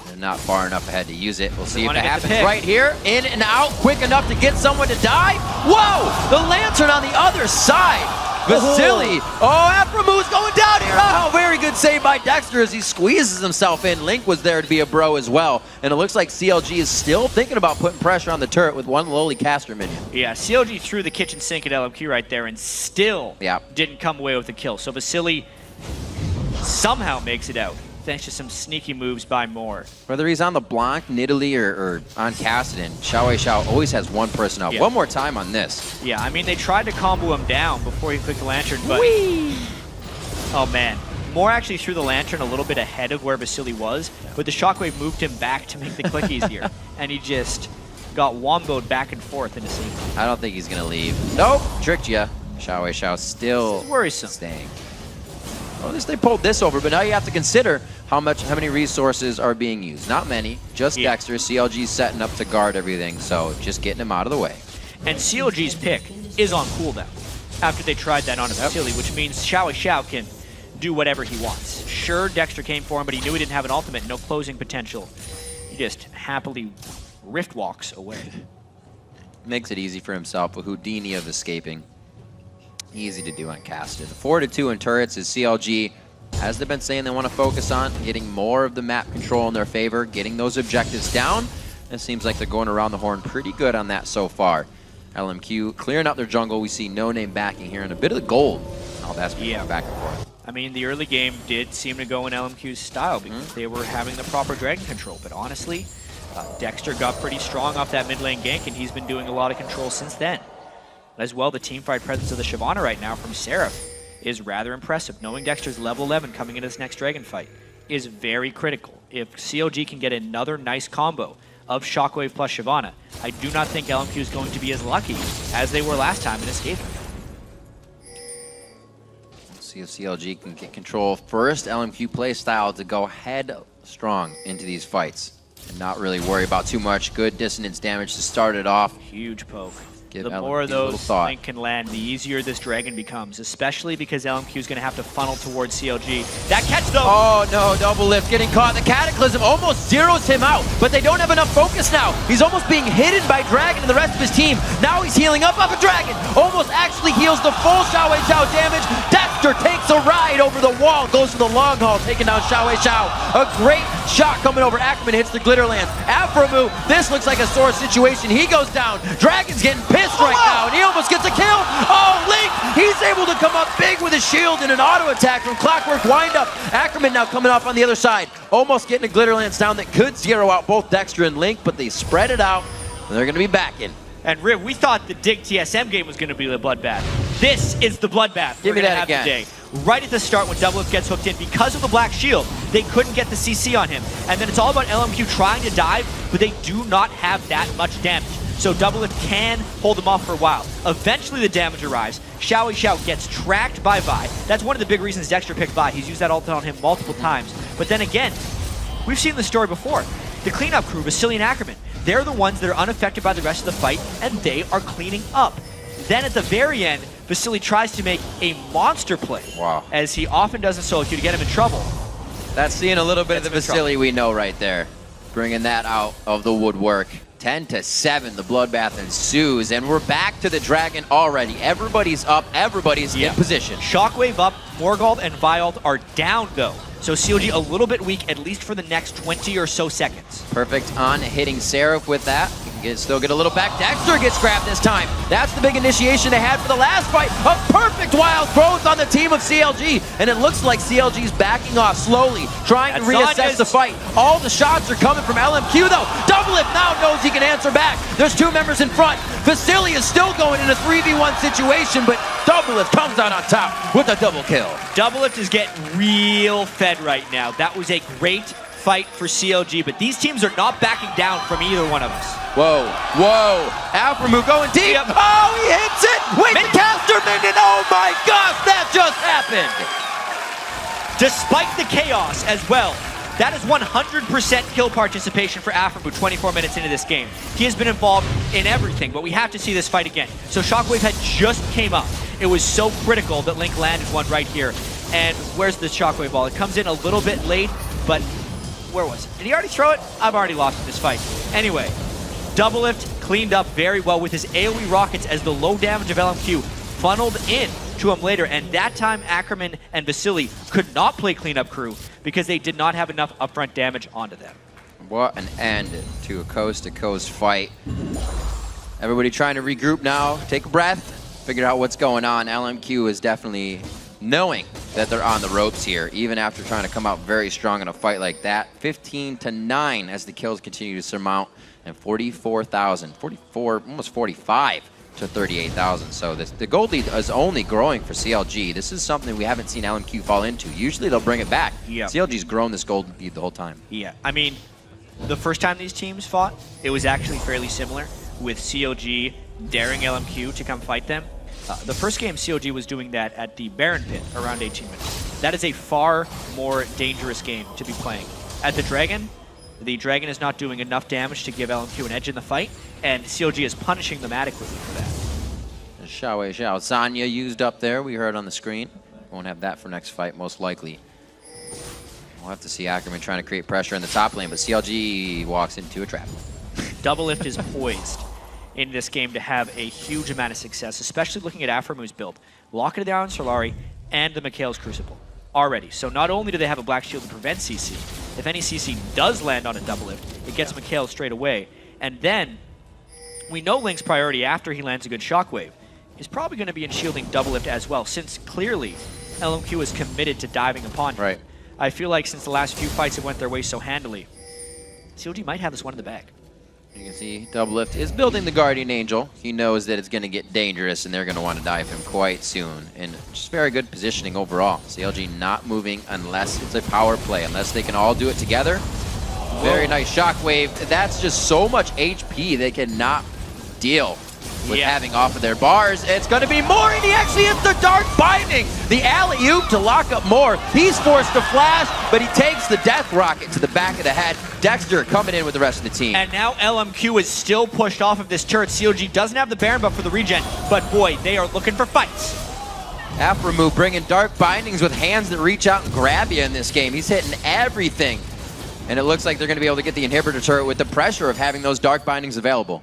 they're not far enough ahead to use it. We'll see if it happens right here. In and out, quick enough to get someone to die. Whoa! The Lantern on the other side. Vasili. Oh, Aphromoo going down here. Oh, very good save by Dexter as he squeezes himself in. Link was there to be a bro as well. And it looks like CLG is still thinking about putting pressure on the turret with one lowly caster minion. Yeah, CLG threw the kitchen sink at LMQ right there and still didn't come away with a kill. So Vasili somehow makes it out, thanks to some sneaky moves by Moore. Whether he's on the Blanc, Nidalee, or on Kassadin, Xiao always has one person up. One more time on this. Yeah, I mean, they tried to combo him down before he clicked the Lantern, but... Oh, man. Moore actually threw the Lantern a little bit ahead of where Vasili was, but the Shockwave moved him back to make the click easier, and he just got womboed back and forth into safety. I don't think he's going to leave. Nope, tricked ya. Xiao still worrisome. Staying. Well, at least they pulled this over, but now you have to consider how many resources are being used. Not many, just Dexter. CLG's setting up to guard everything, so just getting him out of the way. And CLG's pick is on cooldown after they tried that on a Vasili, which means Xiao can do whatever he wants. Sure, Dexter came for him, but he knew he didn't have an ultimate, no closing potential. He just happily rift walks away. Makes it easy for himself, a Houdini of escaping. Easy to do on Kassadin. 4-2 in turrets is CLG, as they've been saying they want to focus on, getting more of the map control in their favor, getting those objectives down. It seems like they're going around the horn pretty good on that so far. LMQ clearing out their jungle. We see No Name backing here and a bit of the gold. Oh, that's been going back and forth. I mean, the early game did seem to go in LMQ's style because they were having the proper dragon control, but honestly, Dexter got pretty strong off that mid lane gank, and he's been doing a lot of control since then. As well, the teamfight presence of the Shyvana right now from Seraph is rather impressive. Knowing Dexter's level 11 coming into this next dragon fight is very critical. If CLG can get another nice combo of Shockwave plus Shyvana, I do not think LMQ is going to be as lucky as they were last time in escaping. Let's see if CLG can get control. First LMQ play style to go headstrong into these fights and not really worry about too much. Good dissonance damage to start it off. Huge poke. Give the LMQ more of those Link can land, the easier this dragon becomes, especially because LMQ is going to have to funnel towards CLG. That catch, though! Oh, no, double lift getting caught. The Cataclysm almost zeroes him out, but they don't have enough focus now. He's almost being hidden by Dragon and the rest of his team. Now he's healing up off a Dragon. Almost actually heals the full Xiao damage. That's Dexter takes a ride over the wall, goes for the long haul, taking down Xiao. A great shot coming over Ackerman, hits the glitter lance. Aframu, this looks like a sore situation. He goes down. Dragon's getting pissed right now, and he almost gets a kill. Oh, Link, he's able to come up big with a shield and an auto attack from Clockwork Windup. Ackerman now coming off on the other side, almost getting a glitter lance down that could zero out both Dexter and Link, but they spread it out, and they're going to be back in. And Riv, we thought the Dig TSM game was going to be the bloodbath. This is the bloodbath Give me we're going to that have again. today. Right at the start when Doublelift gets hooked in, because of the black shield, they couldn't get the CC on him. And then it's all about LMQ trying to dive, but they do not have that much damage. So Doublelift can hold them off for a while. Eventually the damage arrives. Xiao gets tracked by Vi. That's one of the big reasons Dexter picked Vi. He's used that ult on him multiple times. But then again, we've seen the story before. The cleanup crew, Vasily and Ackerman, they're the ones that are unaffected by the rest of the fight, and they are cleaning up. Then at the very end, Vasily tries to make a monster play. Wow. As he often does in solo queue to get him in trouble. That's seeing a little bit of the That's Vasily we know right there. Bringing that out of the woodwork. 10-7, the bloodbath ensues, and we're back to the Dragon already. Everybody's up, everybody's in position. Shockwave up, Morgald and Vialt are down though. So CLG a little bit weak, at least for the next 20 or so seconds. Perfect on hitting Seraph with that. Still get a little back. Dexter gets grabbed this time. That's the big initiation they had for the last fight. A perfect wild growth on the team of CLG. And it looks like CLG's backing off slowly, trying to reassess the fight. All the shots are coming from LMQ though. Doublelift now knows he can answer back. There's two members in front. Vasily is still going in a 3v1 situation, but Doublelift comes out on top with a double kill. Doublelift is getting real fed right now. That was a great fight for CLG, but these teams are not backing down from either one of us. Whoa, whoa. Alframu going deep. Yep. Oh, he hits it. Wait, the caster minion. Oh my gosh, that just happened. Despite the chaos as well, that is 100% kill participation for Aframu 24 minutes into this game. He has been involved in everything, but we have to see this fight again. So Shockwave had just came up. It was so critical that Link landed one right here. And where's the Shockwave ball? It comes in a little bit late, but where was it? Did he already throw it? I've already lost this fight. Anyway, Doublelift cleaned up very well with his AoE rockets as the low damage of LMQ funneled in to him later, and that time Ackerman and Vasily could not play cleanup crew because they did not have enough upfront damage onto them. What an end to a coast-to-coast fight. Everybody trying to regroup now, take a breath, figure out what's going on. LMQ is definitely knowing that they're on the ropes here, even after trying to come out very strong in a fight like that. 15-9 as the kills continue to surmount, and 44,000, 44, almost 45 to 38,000. So the gold lead is only growing for CLG. This is something we haven't seen LMQ fall into. Usually they'll bring it back. Yeah. CLG's grown this gold lead the whole time. Yeah, I mean, the first time these teams fought, it was actually fairly similar, with CLG daring LMQ to come fight them. The first game, CLG was doing that at the Baron Pit around 18 minutes. That is a far more dangerous game to be playing. At the Dragon is not doing enough damage to give LMQ an edge in the fight, and CLG is punishing them adequately for that. Xiao. Zanya used up there, we heard on the screen. Won't have that for next fight, most likely. We'll have to see Ackerman trying to create pressure in the top lane, but CLG walks into a trap. Doublelift is poised in this game to have a huge amount of success, especially looking at Aframu's build. Lock it down Solari and the Mikhail's Crucible already. So not only do they have a black shield to prevent CC, if any CC does land on a Doublelift, it gets Mikhail straight away. And then we know Link's priority after he lands a good Shockwave is probably going to be in shielding Doublelift as well, since clearly LMQ is committed to diving upon him. Right. I feel like since the last few fights it went their way so handily, CLG might have this one in the bag. You can see Doublelift is building the Guardian Angel. He knows that it's going to get dangerous and they're going to want to dive him quite soon. And just very good positioning overall. CLG not moving unless it's a power play, unless they can all do it together. Very nice Shockwave. That's just so much HP they cannot deal with having off of their bars. It's going to be more, and he actually hits the Dark Binding. The alley-oop to lock up more. He's forced to flash, but he takes the Death Rocket to the back of the head. Dexter coming in with the rest of the team. And now LMQ is still pushed off of this turret. CLG doesn't have the Baron buff for the regen, but boy, they are looking for fights. Aframu bringing Dark Bindings with hands that reach out and grab you in this game. He's hitting everything. And it looks like they're going to be able to get the inhibitor turret with the pressure of having those Dark Bindings available.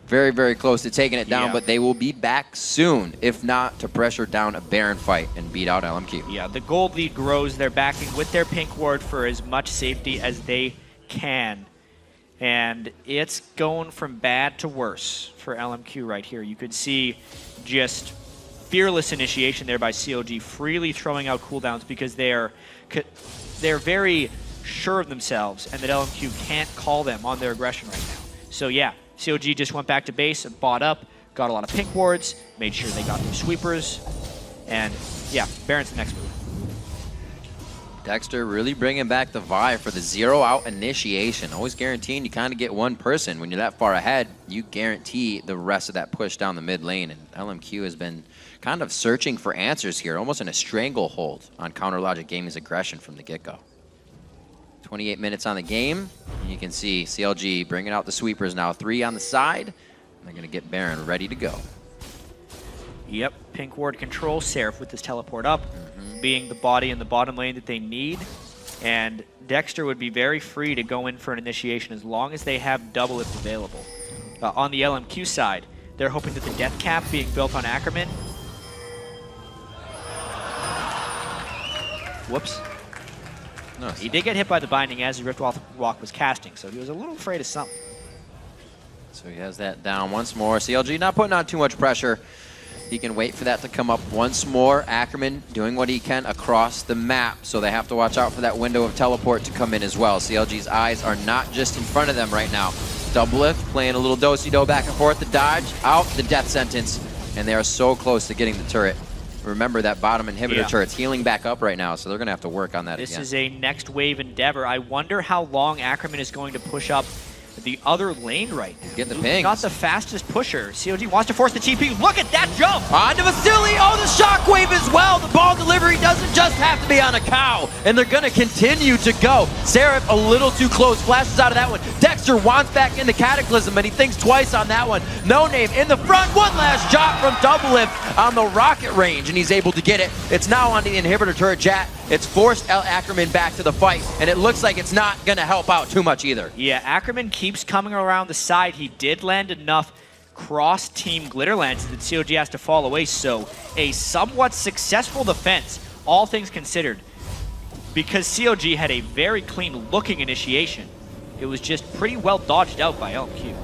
very, very close to taking it down, Yeah. but they will be back soon, if not to pressure down a Baron fight and beat out LMQ. Yeah, the gold lead grows. They're backing with their pink ward for as much safety as they can. And it's going from bad to worse for LMQ right here. You could see just fearless initiation there by CLG, freely throwing out cooldowns because they're very sure of themselves and that LMQ can't call them on their aggression right now. So yeah, CLG just went back to base and bought up, got a lot of pink wards, made sure they got their sweepers, and yeah, Baron's the next move. Dexter really bringing back the vibe for the 0-out initiation. Always guaranteeing you kind of get one person. When you're that far ahead, you guarantee the rest of that push down the mid lane. And LMQ has been kind of searching for answers here, almost in a stranglehold on Counter Logic Gaming's aggression from the get-go. 28 minutes on the game. And you can see CLG bringing out the sweepers now. 3 on the side. And they're going to get Baron ready to go. Yep, pink ward control, Seraph with his teleport up, being the body in the bottom lane that they need. And Dexter would be very free to go in for an initiation as long as they have double lift available. On the LMQ side, they're hoping that the death cap being built on Ackerman. Whoops. No, He did get hit by the binding as the Rift Walk was casting, so he was a little afraid of something. So he has that down once more. CLG not putting on too much pressure. He can wait for that to come up once more. Ackerman doing what he can across the map, so they have to watch out for that window of teleport to come in as well. CLG's eyes are not just in front of them right now. Doublelift playing a little do-si-do back and forth. The dodge, out, the death sentence, and they are so close to getting the turret. Remember that bottom inhibitor turret's healing back up right now, so they're going to have to work on that This again. is a next wave endeavor. I wonder how long Ackerman is going to push up the other lane right now. Getting the He's pings. not the fastest pusher. CLG wants to force the TP. Look at that jump! On to Vasily. Oh, the shockwave as well. The ball delivery doesn't just have to be on a cow, and they're going to continue to go. Seraph a little too close, flashes out of that one. Dexter wants back into Cataclysm, and he thinks twice on that one. No Name in the front. One last shot from Doublelift on the rocket range, and he's able to get it. It's now onto the inhibitor turret, Jat. It's forced Ackerman back to the fight, and it looks like it's not going to help out too much either. Yeah, Ackerman keeps coming around the side. He did land enough cross-team glitter lances that CLG has to fall away, so a somewhat successful defense, all things considered, because CLG had a very clean-looking initiation. It was just pretty well dodged out by LMQ.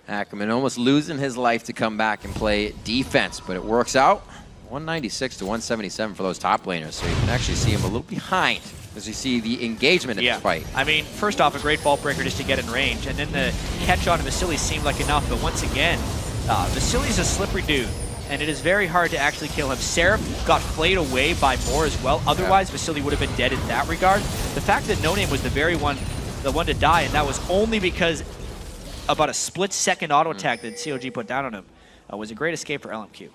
Ackerman almost losing his life to come back and play defense, but it works out. 196 to 177 for those top laners, so you can actually see him a little behind as you see the engagement in this fight. I mean, first off, a great ball breaker just to get in range, and then the catch on Vasily seemed like enough, but once again, Vasily's a slippery dude, and it is very hard to actually kill him. Seraph got flayed away by Moore as well, otherwise Vasily would have been dead in that regard. The fact that No Name was the one to die, and that was only because about a split-second auto attack that CLG put down on him, was a great escape for LMQ.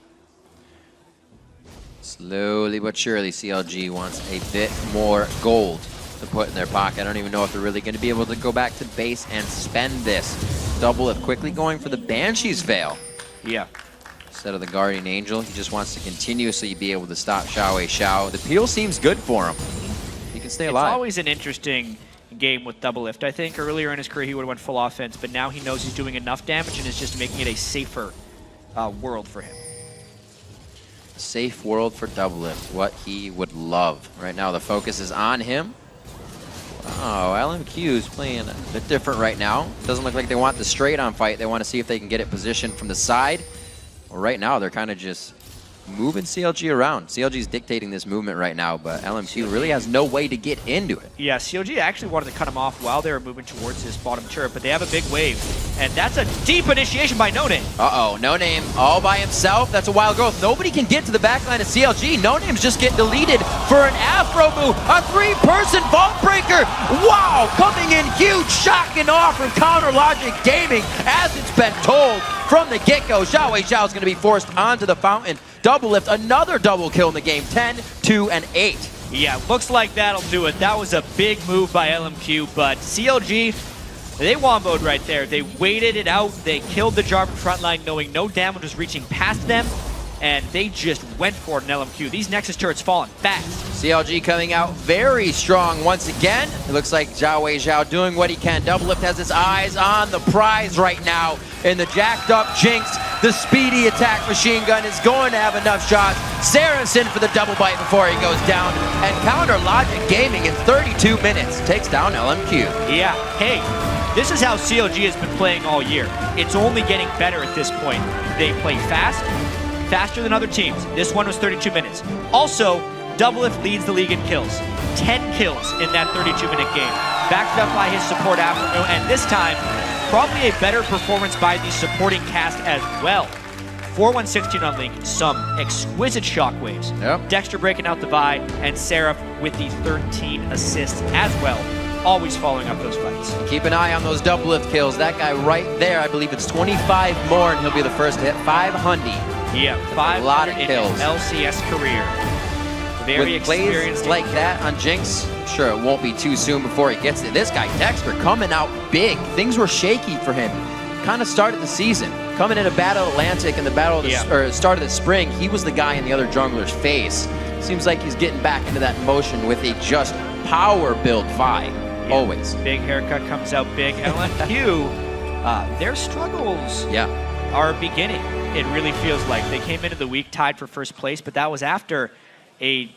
Slowly but surely, CLG wants a bit more gold to put in their pocket. I don't even know if they're really going to be able to go back to base and spend this. Doublelift quickly going for the Banshee's Veil. Yeah. Instead of the Guardian Angel, he just wants to continuously be able to stop Xiao. The peel seems good for him. He can stay alive. It's always an interesting game with Doublelift. I think earlier in his career he would have went full offense, but now he knows he's doing enough damage and is just making it a safer world for him. Safe world for Doublelift, what he would love. Right now the focus is on him. Oh, LMQ is playing a bit different right now. Doesn't look like they want the straight on fight. They want to see if they can get it positioned from the side. Well, right now they're kind of just moving CLG around. CLG's dictating this movement right now, but LMQ really has no way to get into it. Yeah, CLG actually wanted to cut him off while they were moving towards this bottom turret, but they have a big wave. And that's a deep initiation by No Name. Uh-oh, No Name all by himself. That's a wild growth. Nobody can get to the backline of CLG. No Name's just getting deleted for an Afro move. A 3-person Vault Breaker. Wow, coming in huge, shocking off from Counter Logic Gaming, as it's been told from the get-go. Xiao is going to be forced onto the fountain. Doublelift, another double kill in the game. 10, 2, and 8. Yeah, looks like that'll do it. That was a big move by LMQ, but CLG, they womboed right there. They waited it out. They killed the Jarvan front line knowing no damage was reaching past them, and they just went for it in LMQ. These Nexus turrets falling fast. CLG coming out very strong once again. It looks like Zhao Weizhao doing what he can. Doublelift has his eyes on the prize right now in the jacked up Jinx. The speedy attack machine gun is going to have enough shots. Saracen for the double bite before he goes down. And Counter Logic Gaming in 32 minutes takes down LMQ. Yeah, hey, this is how CLG has been playing all year. It's only getting better at this point. They play fast, faster than other teams. This one was 32 minutes. Also, Doublelift leads the league in kills. 10 kills in that 32-minute game. Backed up by his support Afro, and this time, probably a better performance by the supporting cast as well. 4-1-16 on Link, some exquisite shockwaves. Yep. Dexter breaking out the Vi, and Seraph with the 13 assists as well. Always following up those fights. Keep an eye on those Doublelift kills. That guy right there, I believe it's 25 more, and he'll be the first to hit 500. Yeah, 500 a lot of in kills. his LCS career. Very With plays experienced like that on Jinx, I'm sure it won't be too soon before he gets it. This guy, Dexter, coming out big. Things were shaky for him. Kind of started the season. Coming into Battle Atlantic in the battle of the, or start of the spring, he was the guy in the other jungler's face. Seems like he's getting back into that motion with a just power build Vi. Yeah. Always. Big haircut comes out big. LMQ, their struggles are beginning. It really feels like they came into the week tied for first place, but that was after a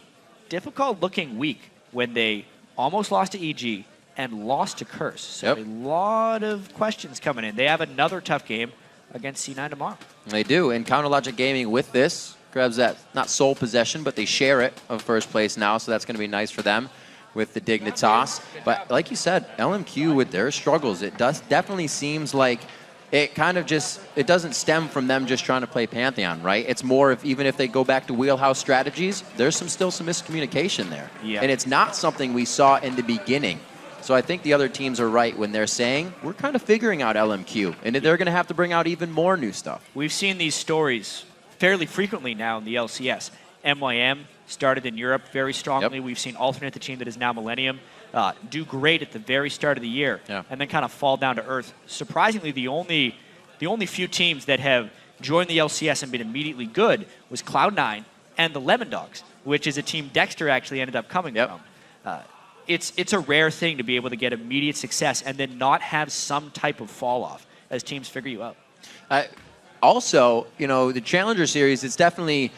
difficult-looking week when they almost lost to EG and lost to Curse. So a lot of questions coming in. They have another tough game against C9 tomorrow. They do, and Counter Logic Gaming with this grabs that, not sole possession, but they share it of first place now, so that's going to be nice for them with the Dignitas. But like you said, LMQ with their struggles, it definitely seems like it kind of just, it doesn't stem from them just trying to play Pantheon, right? It's more of, even if they go back to wheelhouse strategies, there's still some miscommunication there. Yeah. And it's not something we saw in the beginning. So I think the other teams are right when they're saying, we're kind of figuring out LMQ, and they're going to have to bring out even more new stuff. We've seen these stories fairly frequently now in the LCS. MYM started in Europe very strongly. We've seen Alternate, the team that is now Millennium, do great at the very start of the year, and then kind of fall down to earth. Surprisingly, the only few teams that have joined the LCS and been immediately good was Cloud9 and the Lemon Dogs, which is a team Dexter actually ended up coming from. It's a rare thing to be able to get immediate success and then not have some type of fall off as teams figure you out. Also, you know, the Challenger Series, it's definitely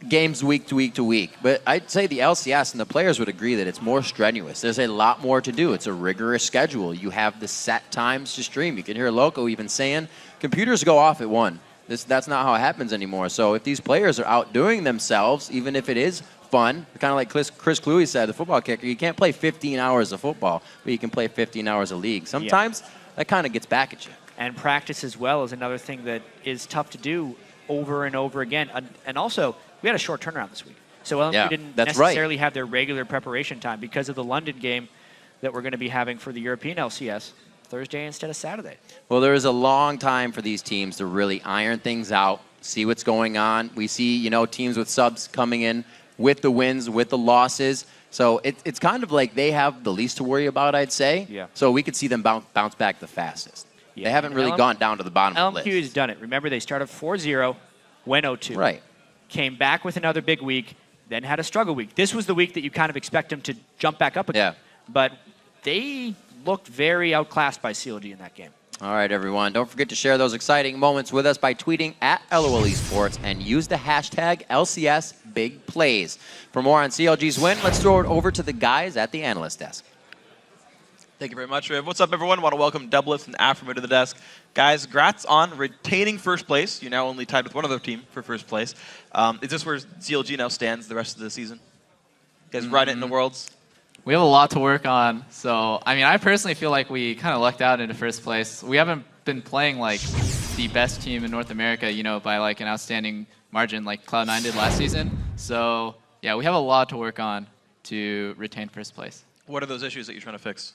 games week to week to week. But I'd say the LCS and the players would agree that it's more strenuous. There's a lot more to do. It's a rigorous schedule. You have the set times to stream. You can hear Loco even saying, computers go off at 1. That's not how it happens anymore. So if these players are outdoing themselves, even if it is fun, kind of like Chris Cluey said, the football kicker, you can't play 15 hours of football, but you can play 15 hours of league. Sometimes that kind of gets back at you. And practice as well is another thing that is tough to do over and over again. And also, we had a short turnaround this week. So LMQ didn't necessarily have their regular preparation time because of the London game that we're going to be having for the European LCS Thursday instead of Saturday. Well, there is a long time for these teams to really iron things out, see what's going on. We see, you know, teams with subs coming in with the wins, with the losses. So it's kind of like they have the least to worry about, I'd say. Yeah. So we could see them bounce back the fastest. Yeah. They haven't really gone down to the bottom of the list. LMQ has done it. Remember, they started 4-0, went 0-2. Right. Came back with another big week, then had a struggle week. This was the week that you kind of expect them to jump back up again. But they looked very outclassed by CLG in that game. All right, everyone. Don't forget to share those exciting moments with us by tweeting at LOL Esports and use the hashtag LCSBigPlays. For more on CLG's win, let's throw it over to the guys at the analyst desk. Thank you very much, Riv. What's up, everyone? Want to welcome Doublelift and Afro to the desk. Guys, congrats on retaining first place. You're now only tied with one other team for first place. Is this where CLG now stands the rest of the season? You guys ride it in the Worlds? We have a lot to work on. So, I mean, I personally feel like we kind of lucked out into first place. We haven't been playing like the best team in North America, you know, by like an outstanding margin like Cloud9 did last season. So, yeah, we have a lot to work on to retain first place. What are those issues that you're trying to fix?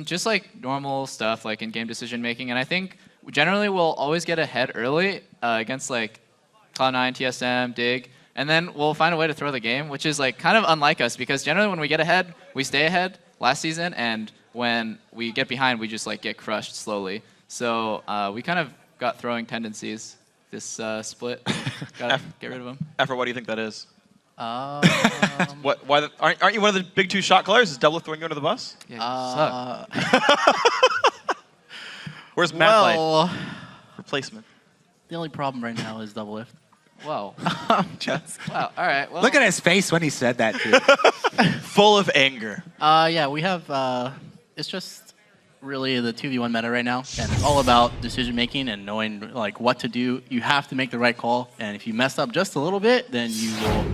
Just like normal stuff, like in-game decision making. And I think generally we'll always get ahead early against like Cloud9, TSM, Dig. And then we'll find a way to throw the game, which is like kind of unlike us because generally when we get ahead, we stay ahead last season. And when we get behind, we just like get crushed slowly. So we kind of got throwing tendencies this split. Gotta get rid of him. Afro, what do you think that is? Um, What? Why? Aren't you one of the big 2 shot callers? Is Double throwing you under the bus? Yeah, you suck. Where's Mad Light? Well, Replacement. the only problem right now is double lift. Whoa. Wow. All right. Well, Look at his face when he said that, too. Full of anger. Yeah, we have. It's just really the 2v1 meta right now, and it's all about decision making and knowing like what to do. You have to make the right call, and if you mess up just a little bit, then you will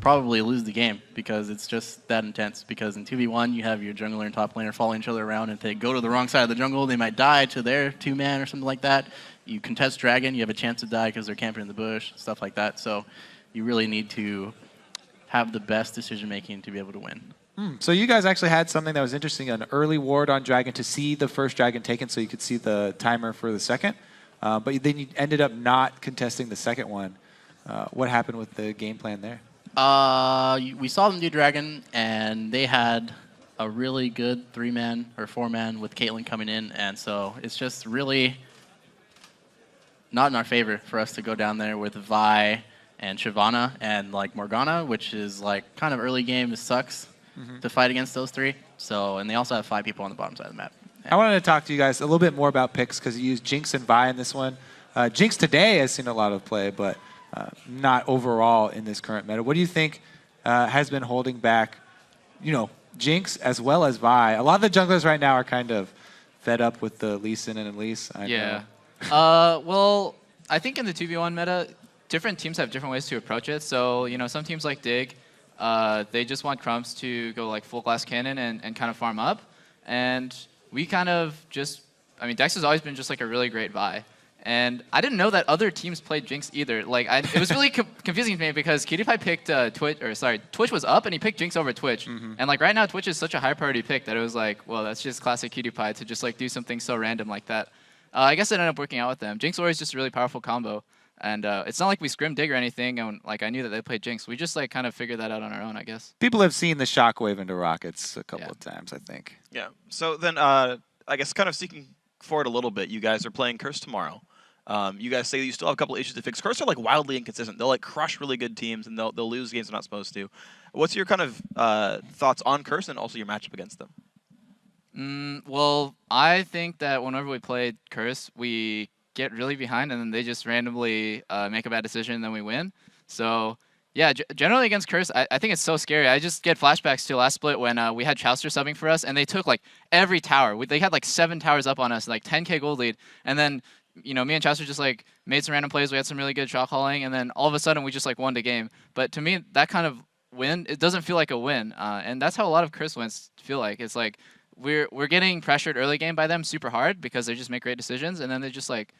probably lose the game because it's just that intense. Because in 2v1, you have your jungler and top laner following each other around, and if they go to the wrong side of the jungle, they might die to their 2-man or something like that. You contest Dragon, you have a chance to die because they're camping in the bush, stuff like that. So you really need to have the best decision making to be able to win. So you guys actually had something that was interesting, an early ward on Dragon to see the first Dragon taken so you could see the timer for the second. But then you ended up not contesting the second one. What happened with the game plan there? We saw them do Dragon, and they had a really good 3-man or 4-man with Caitlyn coming in, and so it's just really not in our favor for us to go down there with Vi and Shyvana and like Morgana, which is like kind of early game. It sucks to fight against those 3. So, and they also have 5 people on the bottom side of the map. I wanted to talk to you guys a little bit more about picks because you used Jinx and Vi in this one. Jinx today has seen a lot of play, but not overall in this current meta. What do you think has been holding back, Jinx as well as Vi? A lot of the junglers right now are kind of fed up with the Lee Sin and Elise. Yeah. Well, I think in the 2v1 meta, different teams have different ways to approach it. So, some teams like Dig, they just want Crumbs to go like full glass cannon and kind of farm up. And we kind of just, Dex has always been just like a really great Vi. And I didn't know that other teams played Jinx either. Like, it was really confusing to me because PewDiePie picked Twitch was up and he picked Jinx over Twitch. And like right now, Twitch is such a high priority pick that it was like, well, that's just classic PewDiePie to just like do something so random like that. I guess it ended up working out with them. Jinx Ori is just a really powerful combo. And it's not like we scrimmed Dig or anything. And like I knew that they played Jinx. We just like kind of figured that out on our own, I guess. People have seen the shockwave into Rockets a couple of times, I think. Yeah. So then, I guess kind of seeking forward a little bit, you guys are playing Curse tomorrow. You guys say that you still have a couple of issues to fix. Curse are like wildly inconsistent. They'll like crush really good teams and they'll lose games they're not supposed to. What's your kind of thoughts on Curse and also your matchup against them? Well, I think that whenever we play Curse, we get really behind and then they just randomly make a bad decision and then we win. So yeah, generally against Curse, I think it's so scary. I just get flashbacks to last split when we had Chowster subbing for us and they took like every tower. They had like 7 towers up on us, like 10k gold lead, and then me and Chowster just like made some random plays. We had some really good shot calling, and then all of a sudden we just like won the game. But to me, that kind of win, it doesn't feel like a win, and that's how a lot of Curse wins feel like. It's like we're getting pressured early game by them super hard because they just make great decisions, and then they just like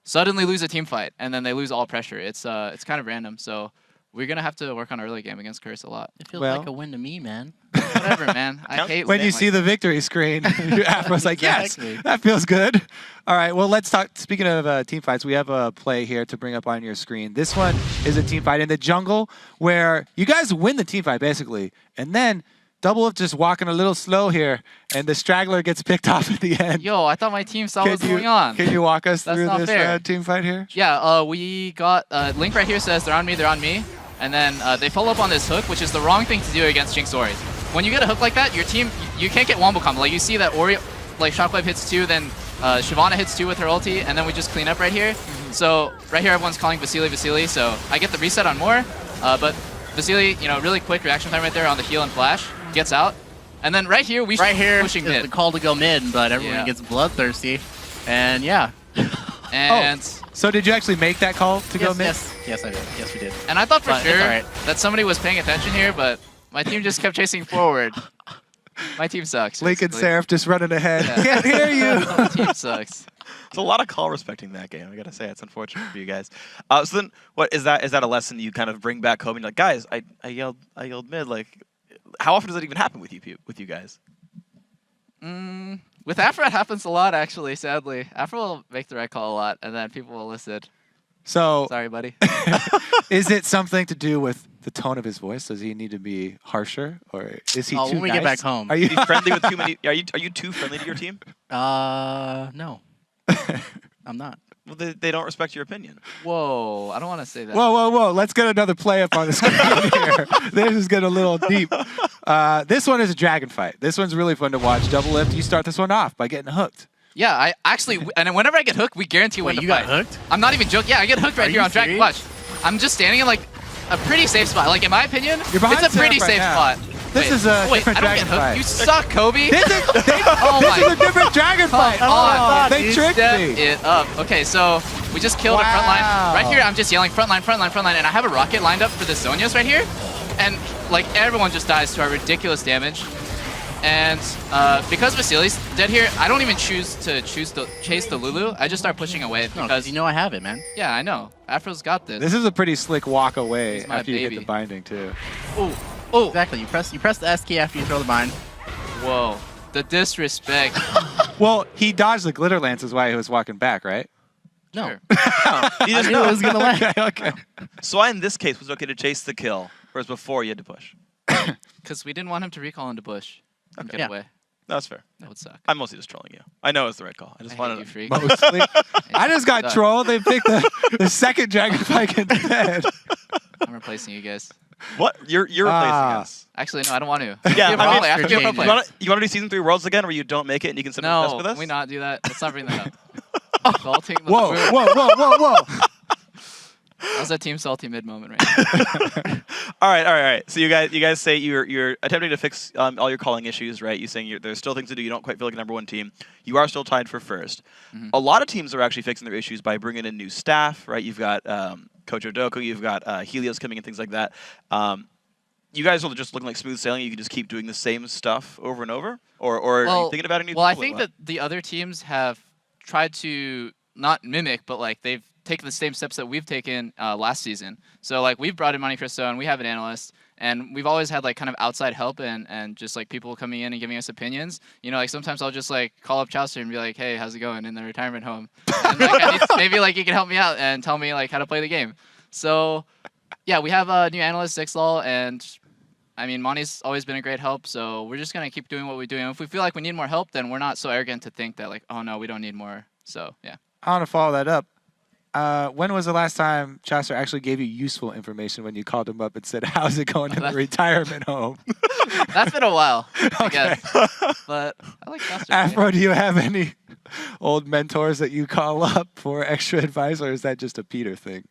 suddenly lose a team fight, and then they lose all pressure. It's kind of random. So we're gonna have to work on early game against Curse a lot. It feels like a win to me, man. Whatever, man. I hate when you see the victory screen, Afro's like, Exactly. yes, that feels good. All right, well, let's talk. Speaking of team fights, we have a play here to bring up on your screen. This one is a team fight in the jungle where you guys win the team fight, basically. And then Double just walking a little slow here, and the straggler gets picked off at the end. Yo, I thought my team saw what's going on. Can you walk us through not this fair. team fight here? Yeah, we got Link right here says they're on me. And then they follow up on this hook, which is the wrong thing to do against Jinx Ori. When you get a hook like that, your team, you can't get wombo combo. Like you see that Ori, like Shockwave hits 2, then Shyvana hits 2 with her ulti, and then we just clean up right here. So right here, everyone's calling Vasily. So I get the reset on more, but Vasily, really quick reaction time right there on the heal and flash, gets out. And then right here, pushing mid. The call to go mid, but everyone gets bloodthirsty. And yeah. And so did you actually make that call to go mid? Yes, I did. Yes, we did. And I thought for But it's sure all right. that somebody was paying attention here, but my team just kept chasing forward. My team sucks. Link and basically. Seraph just running ahead. Yeah. Can't hear you. My team sucks. There's a lot of call respecting that game. I gotta say, it's unfortunate for you guys. So then, what is that? Is that a lesson you kind of bring back home? And you're like, guys, I yelled mid. Like, how often does that even happen with you guys? With Afro, it happens a lot, actually, sadly. Afro will make the right call a lot, and then people will listen. So, Sorry, buddy. is it something to do with the tone of his voice? Does he need to be harsher, or is he too when we nice? get back home. Are you Are you friendly with too many? Are you too friendly to your team? No. I'm not. Well, they don't respect your opinion. Whoa, I don't want to say that. Whoa, whoa, whoa. Let's get another play up on the screen here. This is getting a little deep. This one is a dragon fight. This one's really fun to watch. Double lift, you start this one off by getting hooked. Yeah, I actually, and whenever I get hooked, we guarantee win the you fight. got hooked? I'm not even joking. Yeah, I get hooked right Are here you on Dragon. serious? Watch. I'm just standing in like a pretty safe spot. Like in my opinion, You're behind it's a pretty Sam right safe now. spot. This is a wait, different I don't dragon get hooked. fight. You suck, Kobe. This is a different dragon fight. on. They tricked Step me. it up. Okay, so we just killed a front line. Right here, I'm just yelling front line, front line, front line, and I have a rocket lined up for the Zonias right here. And like everyone just dies to our ridiculous damage. And because Vasily's dead here, I don't even choose to chase the Lulu. I just start pushing away No, because you know I have it, man. yeah, I know. Afro's got this. This is a pretty slick walk away my after you hit baby. the binding, too. Oh, Exactly. You press the S key after you throw the bind. whoa. The disrespect. Well, he dodged the glitter lance is why he was walking back, right? No. Sure. You I just knew it know. was gonna land. Okay. So why in this case was it okay to chase the kill, whereas before you had to push? Because we didn't want him to recall into bush and get Yeah. away. That's fair. That would suck. I'm mostly just trolling you. I know it's the right call. I just I hate wanted you, to. freak. Mostly. I just got Suck. trolled. They picked the second dragon fight instead. I'm replacing you guys. What? You're replacing us. Actually, no, I don't want to. Yeah, Be a I pro mean, player. I have to be a pro you player. You want to do season 3 Worlds again, where you don't make it and you can sit and No, with us? we not do that. Let's not bring that up. Salting the Whoa, moon. whoa, whoa, whoa, whoa. That was a Team Salty mid moment right now. All right. So you guys say you're attempting to fix all your calling issues, right? You're saying there's still things to do. You don't quite feel like a #1 team. You are still tied for first. A lot of teams are actually fixing their issues by bringing in new staff, right? You've got Coach Odoku, you've got Helios coming and things like that. You guys are just looking like smooth sailing. You can just keep doing the same stuff over and over, or are you thinking about any? Well, I think that the other teams have tried to not mimic, but like they've taken the same steps that we've taken last season. So like we've brought in Monte Cristo and we have an analyst, and we've always had like kind of outside help and just like people coming in and giving us opinions. You know, like sometimes I'll just like call up Chaucer and be like, hey, how's it going in the retirement home? And like maybe like you can help me out and tell me like how to play the game. So yeah, we have a new analyst, Zixlal, and I mean, Monty's always been a great help, so we're just going to keep doing what we do. And if we feel like we need more help, then we're not so arrogant to think that, like, oh, no, we don't need more. So, yeah. I want to follow that up. When was the last time Chaucer actually gave you useful information when you called him up and said, how's it going in the retirement home? That's been a while, I Okay. guess. But I like Chaucer. Afro, do you have any old mentors that you call up for extra advice, or is that just a Peter thing?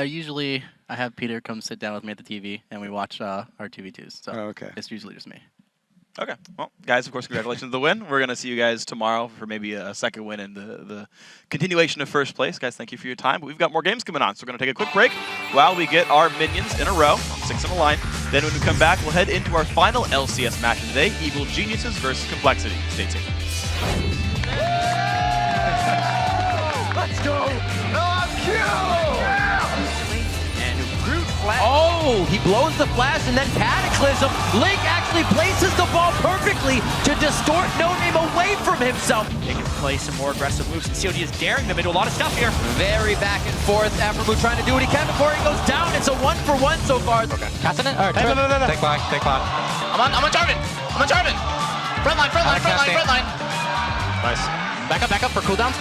Usually I have Peter come sit down with me at the TV and we watch our TV2s. So Oh, okay. it's usually just me. Okay. Well, guys, of course, congratulations on the win. We're going to see you guys tomorrow for maybe a second win in the continuation of first place. Guys, thank you for your time. But we've got more games coming on, so we're going to take a quick break while we get our minions in a row, 6 in a line. Then when we come back, we'll head into our final LCS match of the day, Evil Geniuses versus Complexity. Stay tuned. Let's go! LMQ! Oh, he blows the flash and then Cataclysm. Link actually places the ball perfectly to distort No Name away from himself. They can play some more aggressive moves, and CLG is daring them into a lot of stuff here. Very back and forth. Afromu trying to do what he can before he goes down. It's a 1-for-1 so far. Okay. Casting it? Or No. Take block. I'm on Jarvan. Front line. Nice. Back up for cooldowns.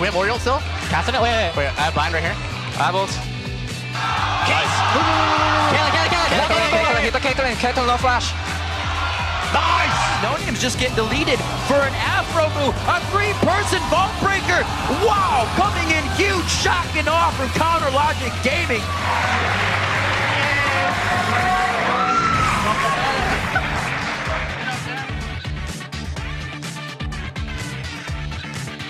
We have Oriole still. Casting it. Wait. I have blind right here. I have ult. Nice. Caitlyn, no flash. Nice! No Name's just getting deleted for an Afromu, a 3-person vault breaker. Wow, coming in huge, shocking off from Counter Logic Gaming.